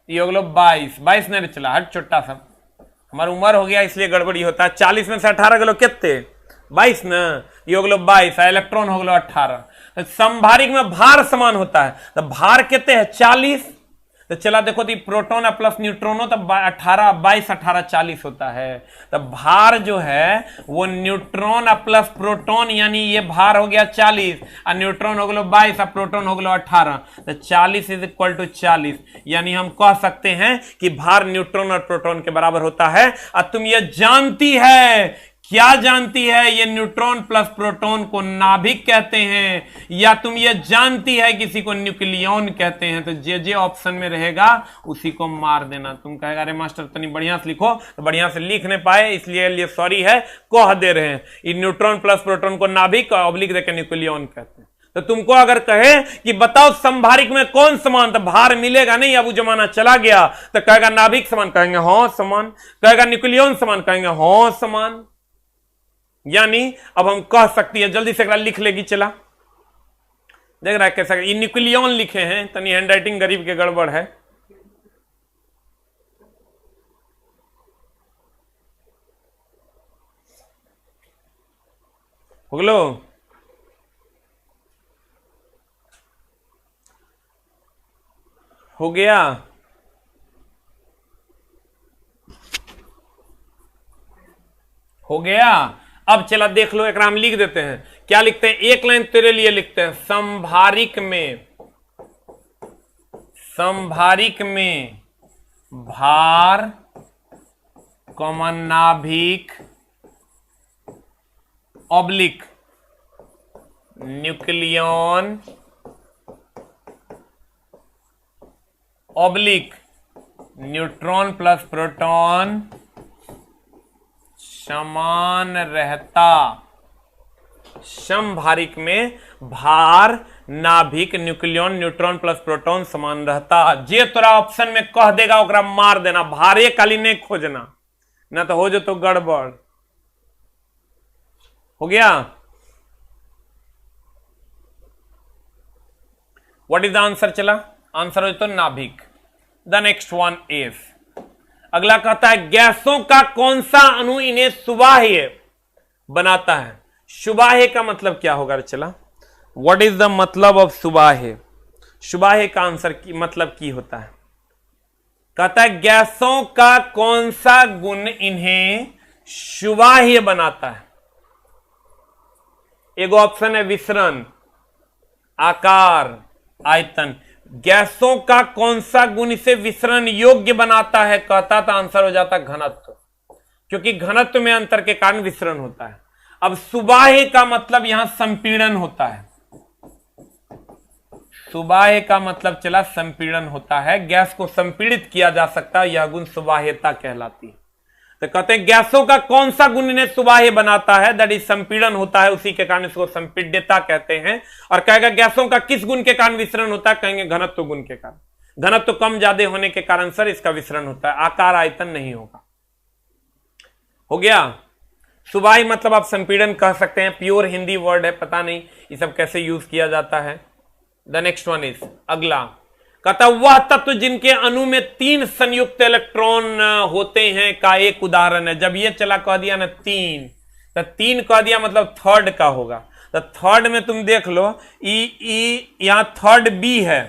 ये हो गलो 22 नहीं चला, हट छोटा सा, हमारा उम्र हो गया इसलिए गड़बड़ी होता है। 40 में से 18 गलो कितने 22 ना, ये हो गलो 22, इलेक्ट्रॉन हो गलो 18। संभारिक में भार समान होता है, तो भार कितने है 40। तो चला देखो तो प्रोटॉन प्लस न्यूट्रॉन हो तो 18 22 18 40 होता है। तो भार जो है वो न्यूट्रॉन प्लस प्रोटॉन, यानी ये भार हो गया 40 और न्यूट्रॉन हो गया 22 और प्रोटॉन हो गया 18, तो 40 इज इक्वल टू 40, यानी हम कह सकते हैं कि भार न्यूट्रॉन और प्रोटॉन के बराबर होता है। और तुम ये जानती है, क्या जानती है, ये न्यूट्रॉन प्लस प्रोटॉन को नाभिक कहते हैं, या तुम ये जानती है किसी को न्यूक्लियॉन कहते हैं। तो जे ऑप्शन में रहेगा उसी को मार देना। तुम कहेगा अरे मास्टर तनी बढ़िया से लिखो, तो बढ़िया से लिख नहीं पाए इसलिए सॉरी है, कह दे रहे हैं। ये न्यूट्रॉन प्लस प्रोटॉन को नाभिक और ऑब्लिक देकर न्यूक्लियॉन कहते हैं। तो तुमको अगर कहे कि बताओ संभारिक में कौन समान, तो भार मिलेगा नहीं, अब वो जमाना चला गया। तो कहेगा नाभिक समान, कहेंगे हाँ समान, कहेगा न्यूक्लियॉन समान, कहेंगे हाँ समान। यानी अब हम कह सकती है, जल्दी से लिख लेगी। चला देख रहा है कैसा, ये न्यूक्लियॉन लिखे हैं, तनी हैंडराइटिंग गरीब के गड़बड़ है। होगलो हो गया। हो गया। अब चला देख लो, एक हम लिख देते हैं। क्या लिखते हैं? एक लाइन तेरे लिए लिखते हैं। संभारिक में भार कॉमन नाभिक oblique nucleon oblique neutron plus proton समान रहता। समभारिक में भार नाभिक न्यूक्लियन न्यूट्रॉन प्लस प्रोटॉन समान रहता। जे तोरा ऑप्शन में कह देगा ओकरा मार देना, भारे काली नहीं खोजना, ना तो हो जो तो गड़बड़। हो गया? What is the answer? चला आंसर हो तो नाभिक। द नेक्स्ट वन इज, अगला कहता है गैसों का कौन सा अणु इन्हें सुबाह्य बनाता है? सुबाह्य का मतलब क्या होगा? चला, व्हाट इज द मतलब ऑफ सुबाह्य? सुबाह्य का आंसर की मतलब की होता है? कहता है गैसों का कौन सा गुण इन्हें सुबाह्य बनाता है? एक ऑप्शन है विसरण, आकार, आयतन। गैसों का कौन सा गुण इसे विसरण योग्य बनाता है? कहता तो आंसर हो जाता घनत्व, क्योंकि घनत्व में अंतर के कारण विसरण होता है। अब सुबाह्य का मतलब यहां संपीड़न होता है। सुबाह्य का मतलब चला संपीड़न होता है, गैस को संपीड़ित किया जा सकता है, यह गुण सुबाह्यता कहलाती है। तो कहते हैं गैसों का कौन सा गुण इन्हें सुबाह्य बनाता है? दैट इज संपीड़न होता है, उसी के कारण इसको संपीड्यता कहते हैं। और कहेगा गैसों का किस गुण के कारण विसरण होता है? कहेंगे घनत्व गुण के कारण। घनत्व कम ज्यादा होने के कारण सर इसका विसरण होता है, आकार आयतन नहीं होगा। हो गया? सुबाह्य मतलब आप संपीड़न कह सकते हैं, प्योर हिंदी वर्ड है, पता नहीं ये सब कैसे यूज किया जाता है। द नेक्स्ट वन इज, अगला कहता वह तत्व जिनके अणु में 3 संयुक्त इलेक्ट्रॉन होते हैं का एक उदाहरण है। जब ये चला कह दिया ना 3, तो 3 कह दिया मतलब थर्ड का होगा। तो थर्ड में तुम देख लो, यहां थर्ड बी है,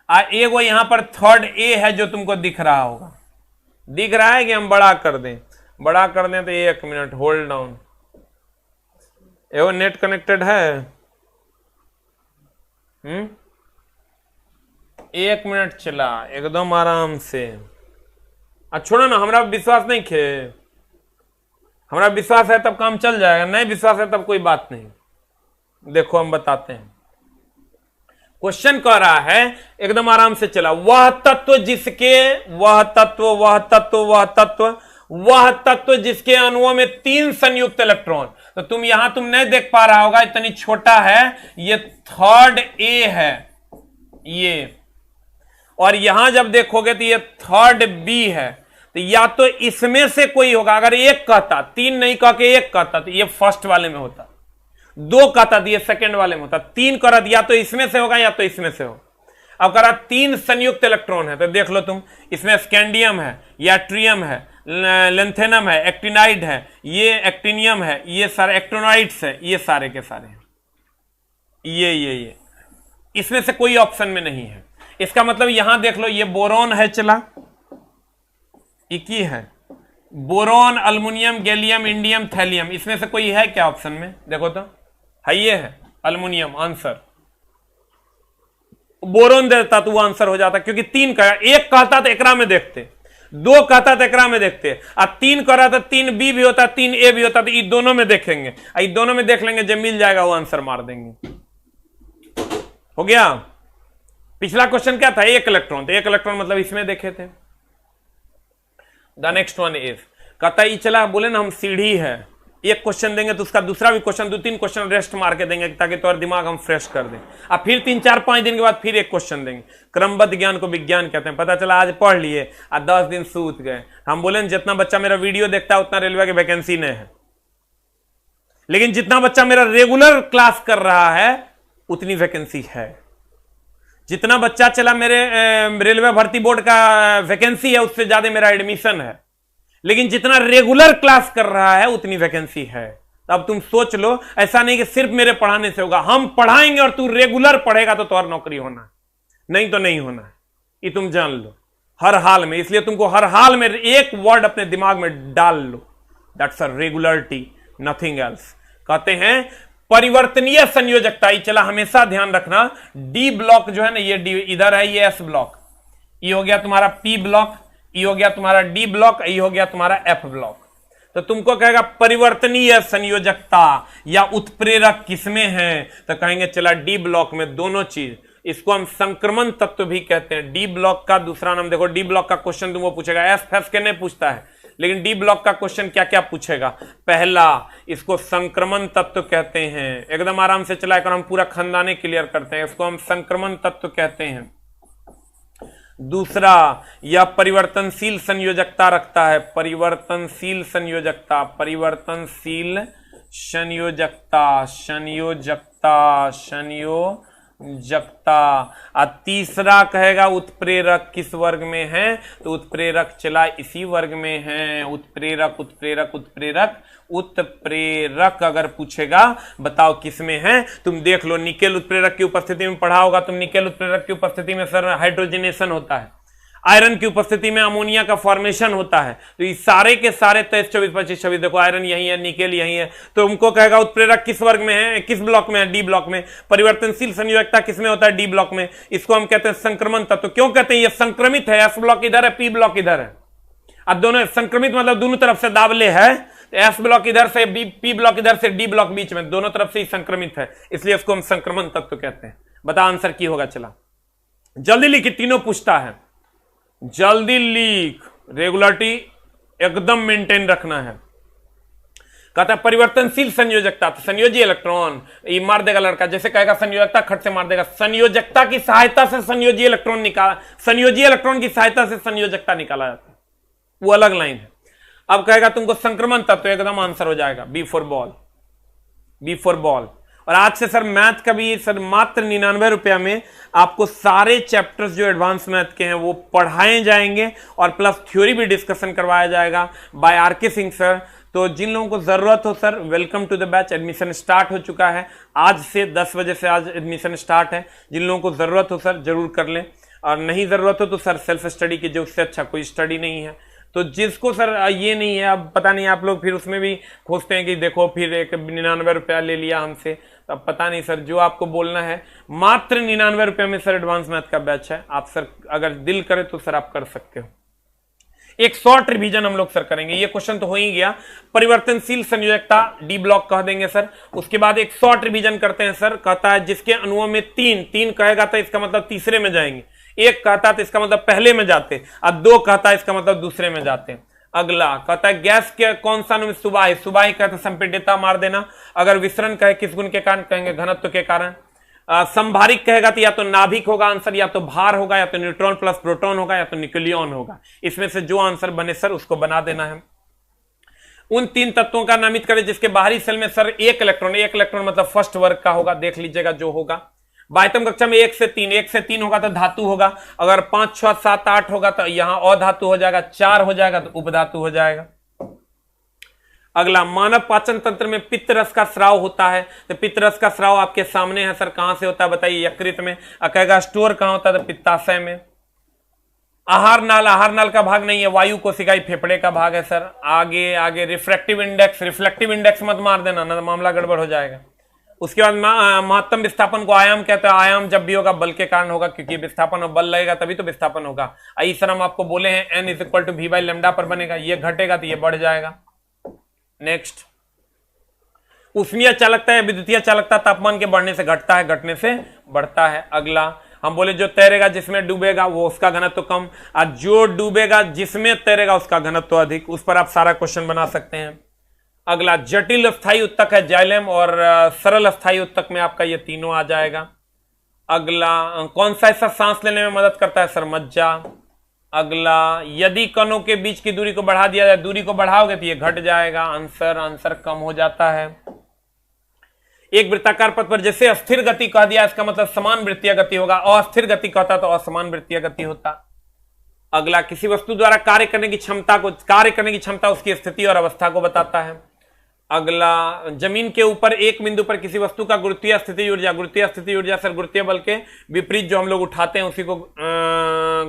एगो यहां पर थर्ड ए है जो तुमको दिख रहा होगा। दिख रहा है कि हम बड़ा कर दें? बड़ा कर दें तो 1 मिनट होल्ड डाउन। एगो नेट कनेक्टेड है? 1 मिनट चला, एकदम आराम से। छोड़ो ना, हमारा विश्वास नहीं खे, हमारा विश्वास है तब काम चल जाएगा, नहीं विश्वास है तब कोई बात नहीं। देखो हम बताते हैं। क्वेश्चन कह रहा है एकदम आराम से चला, वह तत्व जिसके अणुओं में 3 संयुक्त इलेक्ट्रॉन। तो तुम यहां तुम नहीं देख पा रहा होगा, इतनी छोटा है, ये थर्ड ए है ये, और यहां जब देखोगे तो ये थर्ड बी है। तो या तो इसमें से कोई होगा, अगर 1 कहता, 3 नहीं कह के 1 कहता तो ये फर्स्ट वाले में होता, 2 कहता तो ये सेकेंड वाले में होता, 3 करा या तो इसमें से होगा या तो इसमें से हो। अब करा 3 संयुक्त इलेक्ट्रॉन है, तो देख लो तुम, इसमें स्कैंडियम है, याट्रियम है, लेंथेनम है, एक्टिनाइड है, ये एक्टिनियम है, ये सारे एक्टोनाइड्स है, ये सारे के सारे ये इसमें से कोई ऑप्शन में नहीं है। इसका मतलब यहां देख लो, ये बोरॉन है, चला इकी है, boron, aluminium, gallium, indium, thallium, इसमें से कोई है क्या ऑप्शन में? देखो तो है, ये है अल्मुनियम आंसर। बोरॉन देता तो वो आंसर हो जाता, क्योंकि 3 का 1 कहता तो एकरा में देखते, 2 कहता तो एकरा में देखते, और 3 करा तो 3 बी भी होता, 3 ए भी होता, तो ये दोनों में देखेंगे, ये दोनों में देख लेंगे, जब मिल जाएगा वो आंसर मार देंगे। हो गया? पिछला क्वेश्चन क्या था? 1 इलेक्ट्रॉन, तो 1 इलेक्ट्रॉन मतलब इसमें देखे थे। द नेक्स्ट वन इज, कहता ये चला बोले ना हम सीढ़ी है, एक क्वेश्चन देंगे तो उसका दूसरा भी क्वेश्चन, 2-3 क्वेश्चन रेस्ट मार के देंगे ताकि तुम्हारा दिमाग हम फ्रेश कर दें, और फिर 3-4-5 दिन के बाद फिर एक क्वेश्चन देंगे। क्रमबद्ध ज्ञान को विज्ञान कहते हैं। पता चला आज पढ़ लिए और 10 दिन सूत गए। हम बोले जितना बच्चा मेरा वीडियो देखता है उतना रेलवे की वैकेंसी नहीं है, लेकिन जितना बच्चा मेरा रेगुलर क्लास कर रहा है उतनी वैकेंसी है। जितना बच्चा चला मेरे रेलवे भर्ती बोर्ड का वैकेंसी है उससे ज्यादा मेरा एडमिशन है, लेकिन जितना रेगुलर क्लास कर रहा है उतनी वैकेंसी है। तो अब तुम सोच लो, ऐसा नहीं कि सिर्फ मेरे पढ़ाने से होगा, हम पढ़ाएंगे और तू रेगुलर पढ़ेगा तो तुम्हारी नौकरी होना है, नहीं तो नहीं होना है, ये तुम जान लो हर हाल में। इसलिए तुमको हर हाल में एक वर्ड अपने दिमाग में डाल लो, that's a regularity, nothing else. कहते हैं परिवर्तनीय संयोजकता। चला हमेशा ध्यान रखना, डी ब्लॉक जो है ना, ये डी इधर है, ये एस ब्लॉक, ये हो गया तुम्हारा पी ब्लॉक, ये हो गया तुम्हारा डी ब्लॉक, ये हो गया तुम्हारा एफ ब्लॉक। तो तुमको कहेगा परिवर्तनीय संयोजकता या उत्प्रेरक किसमें है, तो कहेंगे चला डी ब्लॉक में दोनों चीज। इसको हम संक्रमण तत्व भी कहते हैं। डी ब्लॉक का दूसरा नाम देखो, डी ब्लॉक का क्वेश्चन तुमको पूछेगा, एस फेस के नहीं पूछता है, लेकिन डी ब्लॉक का क्वेश्चन क्या क्या पूछेगा। पहला, इसको संक्रमण तत्व कहते हैं, एकदम आराम से चला कर हम पूरा खानदाने क्लियर करते हैं, इसको हम संक्रमण तत्व कहते हैं। दूसरा, यह परिवर्तनशील संयोजकता रखता है, परिवर्तनशील संयोजकता, परिवर्तनशील संयोजकता, संयोजकता, संयोजकता। और तीसरा कहेगा उत्प्रेरक किस वर्ग में है, तो उत्प्रेरक चला इसी वर्ग में है, उत्प्रेरक उत्प्रेरक उत्प्रेरक उत्प्रेरक। अगर पूछेगा बताओ किस में है, तुम देख लो, निकेल उत्प्रेरक की उपस्थिति में पढ़ा होगा तुम, निकेल उत्प्रेरक की उपस्थिति में सर हाइड्रोजनेशन होता है, आयरन की उपस्थिति में अमोनिया का फॉर्मेशन होता है। तो ये सारे के सारे 23, 24, 25, 26 देखो, आयरन यही है, निकेल यही है, तो उनको कहेगा उत्प्रेरक किस वर्ग में है, किस ब्लॉक में है, डी ब्लॉक में। परिवर्तनशील संयोजकता किसमें होता है, डी ब्लॉक में। इसको हम कहते हैं संक्रमण तत्व। क्यों कहते हैं, ये संक्रमित है, एस ब्लॉक इधर है, पी ब्लॉक इधर है। अब दोनों संक्रमित मतलब दोनों तरफ से दाबले है, एस ब्लॉक इधर से, पी ब्लॉक इधर से, डी ब्लॉक बीच में, दोनों तरफ से ही संक्रमित है, इसलिए इसको हम संक्रमण तत्व कहते हैं। बता आंसर की होगा, चला जल्दी लिखी, तीनों पूछता है, जल्दी लिख, रेगुलरिटी एकदम मेंटेन रखना है। कहता है परिवर्तनशील संयोजकता, तो संयोजी इलेक्ट्रॉन ये मार देगा लड़का, जैसे कहेगा संयोजकता खट से मार देगा, संयोजकता की सहायता से संयोजी इलेक्ट्रॉन निकाला, संयोजी इलेक्ट्रॉन की सहायता से संयोजकता निकाला जाता है, वो अलग लाइन है। अब कहेगा तुमको संक्रमण तत्व, एकदम आंसर हो जाएगा B for ball, B for ball. और आज से सर मैथ का भी सर मात्र 99 रुपया में आपको सारे चैप्टर्स जो एडवांस मैथ के हैं वो पढ़ाए जाएंगे और प्लस थ्योरी भी डिस्कशन करवाया जाएगा बाय आर.के. सिंह सर। तो जिन लोगों को जरूरत हो sir, welcome to the batch, admission start हो चुका है, आज से 10 बजे से आज एडमिशन स्टार्ट है। जिन लोगों को जरूरत हो सर जरूर कर लें, और नहीं जरूरत हो तो सर सेल्फ स्टडी कीजिए, उससे अच्छा कोई स्टडी नहीं है। तो जिसको सर ये नहीं है, अब पता नहीं आप लोग फिर उसमें भी खोजते हैं कि देखो फिर एक 99 रुपया ले लिया हमसे, तो अब पता नहीं सर, जो आपको बोलना है मात्र 99 रुपये में सर एडवांस मैथ का बैच है। आप सर अगर दिल करे तो सर आप कर सकते हो। एक शॉर्ट रिवीजन हम लोग सर करेंगे, ये क्वेश्चन तो हो ही गया, परिवर्तनशील संयोजकता डी ब्लॉक कह देंगे सर। उसके बाद एक शॉर्ट रिवीजन करते हैं सर, कहता है जिसके अणुओं में तीन कहेगा तो इसका मतलब तीसरे में जाएंगे, एक कहता तो इसका मतलब पहले में जाते, और दो कहता इसका मतलब दूसरे में जाते। अगला कहता है गैस के कौन सा अणु सुबाही, सुबाही कहता संपीडितता मार देना। अगर विसरण कहे किस गुण के कारण, कहेंगे घनत्व के कारण। संभारिक कहेगा तो या तो नाभिक होगा आंसर, या तो भार होगा, या तो न्यूट्रॉन प्लस प्रोटॉन होगा, या तो न्यूक्लियन होगा। इसमें से जो आंसर बने सर उसको बना देना है। उन तीन तत्वों का नामित करें जिसके बाहरी सेल में सर एक इलेक्ट्रॉन मतलब फर्स्ट वर्ग का होगा, देख लीजिएगा जो होगा। बाह्यतम कक्षा में 1 से 3 होगा तो धातु होगा, अगर 5, 6, 7, 8 होगा तो यहां अधातु हो जाएगा, 4 हो जाएगा तो उपधातु हो जाएगा। अगला, मानव पाचन तंत्र में पित्त रस का स्राव होता है, तो पित्त रस का स्राव आपके सामने है सर, कहां से होता है बताइए, यकृत में। कहेगा स्टोर कहां होता है, तो पित्ताशय में। आहार नाल का भाग नहीं है, वायु कोशिकाएं फेफड़े का भाग है सर। आगे रिफ्रैक्टिव इंडेक्स मत मार देना, ना मामला गड़बड़ हो जाएगा। उसके बाद महत्तम विस्थापन को आयाम कहते हैं, आयाम जब भी होगा बल के कारण होगा, क्योंकि विस्थापन और बल लगेगा तभी तो विस्थापन होगा। इस सर हम आपको बोले हैं n = v/λ पर बनेगा, ये घटेगा तो ये बढ़ जाएगा। नेक्स्ट, ऊष्मीय चालकता या विद्युतीय चालकता तापमान के बढ़ने से घटता है, घटने से बढ़ता है। अगला हम बोले जो तैरेगा जिसमें डूबेगा वो उसका घनत्व कम, और जो डूबेगा जिसमें तैरेगा उसका घनत्व अधिक। उस पर आप सारा क्वेश्चन बना सकते हैं। अगला, जटिल स्थायी उत्तक है जाइलम, और सरल स्थायी उत्तक में आपका ये तीनों आ जाएगा। अगला, कौन सा हिस्सा सांस लेने में मदद करता है सर, मज्जा। अगला, यदि कणों के बीच की दूरी को बढ़ा दिया जाए, दूरी को बढ़ाओगे तो ये घट जाएगा, आंसर कम हो जाता है। एक वृत्ताकार पथ पर जैसे अस्थिर गति कह दिया, इसका मतलब समान वृत्तीय गति होगा, अस्थिर गति कहता तो असमान वृत्तीय गति होता। अगला, किसी वस्तु द्वारा कार्य करने की क्षमता उसकी स्थिति और अवस्था को बताता है। अगला, जमीन के ऊपर एक बिंदु पर किसी वस्तु का गुरुत्वीय स्थिति ऊर्जा सर गुरुत्वीय बल के विपरीत जो हम लोग उठाते हैं उसी को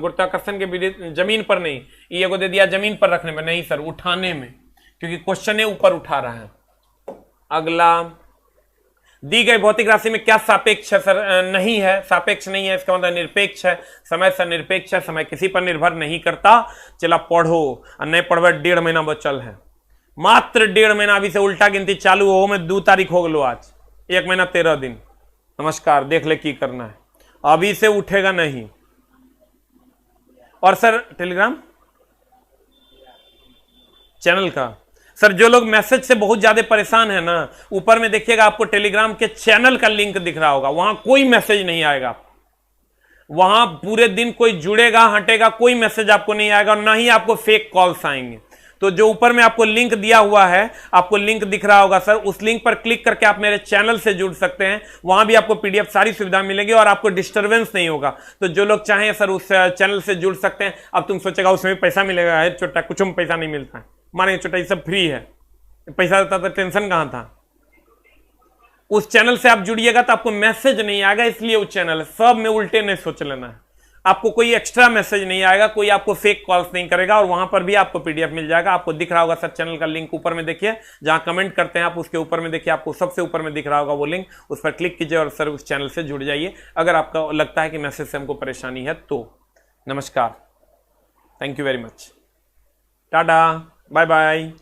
गुरुत्वाकर्षण के विपरीत, जमीन पर नहीं, ये को दे दिया जमीन पर रखने में नहीं सर, उठाने में, क्योंकि क्वेश्चन है ऊपर उठा रहा है। अगला, दी गई भौतिक राशि में क्या सापेक्ष है सर? नहीं है, सापेक्ष नहीं है, इसका मतलब निरपेक्ष है। समय से निरपेक्ष है, समय किसी पर निर्भर नहीं करता। चला पढ़ो, और नहीं पढ़वा 1.5 महीना बचल है, मात्र 1.5 महीना। अभी से उल्टा गिनती चालू हो में 2 तारीख हो गलो, आज 1 महीना 13 दिन। नमस्कार, देख ले की करना है, अभी से उठेगा नहीं। और सर टेलीग्राम चैनल का, सर जो लोग मैसेज से बहुत ज्यादा परेशान है ना, ऊपर में देखिएगा आपको टेलीग्राम के चैनल का लिंक दिख रहा होगा, वहां कोई मैसेज नहीं आएगा। वहां पूरे दिन कोई जुड़ेगा हटेगा, कोई मैसेज आपको नहीं आएगा, और ना ही आपको फेक कॉल्स आएंगे। तो जो ऊपर में आपको लिंक दिया हुआ है, आपको लिंक दिख रहा होगा सर, उस लिंक पर क्लिक करके आप मेरे चैनल से जुड़ सकते हैं। वहां भी आपको पीडीएफ सारी सुविधा मिलेगी और आपको डिस्टर्बेंस नहीं होगा। तो जो लोग चाहें सर उस चैनल से जुड़ सकते हैं। अब तुम सोचेगा उसमें भी पैसा मिलेगा? है छोटा, कुछ में पैसा नहीं मिलता है, माने छोटा, ये सब फ्री है। पैसा देता तो टेंशन कहां था। उस चैनल से आप जुड़िएगा तो आपको मैसेज नहीं आएगा, इसलिए उस चैनल सब में उल्टे नहीं सोच लेना है। आपको कोई एक्स्ट्रा मैसेज नहीं आएगा, कोई आपको फेक कॉल्स नहीं करेगा, और वहां पर भी आपको पीडीएफ मिल जाएगा। आपको दिख रहा होगा सर चैनल का लिंक ऊपर में देखिए, जहां कमेंट करते हैं आप उसके ऊपर में देखिए, आपको सबसे ऊपर में दिख रहा होगा वो लिंक, उस पर क्लिक कीजिए और सर उस चैनल से जुड़ जाइए, अगर आपका लगता है कि मैसेज से हमको परेशानी है तो। नमस्कार, थैंक यू वेरी मच, टाटा, बाय बाय।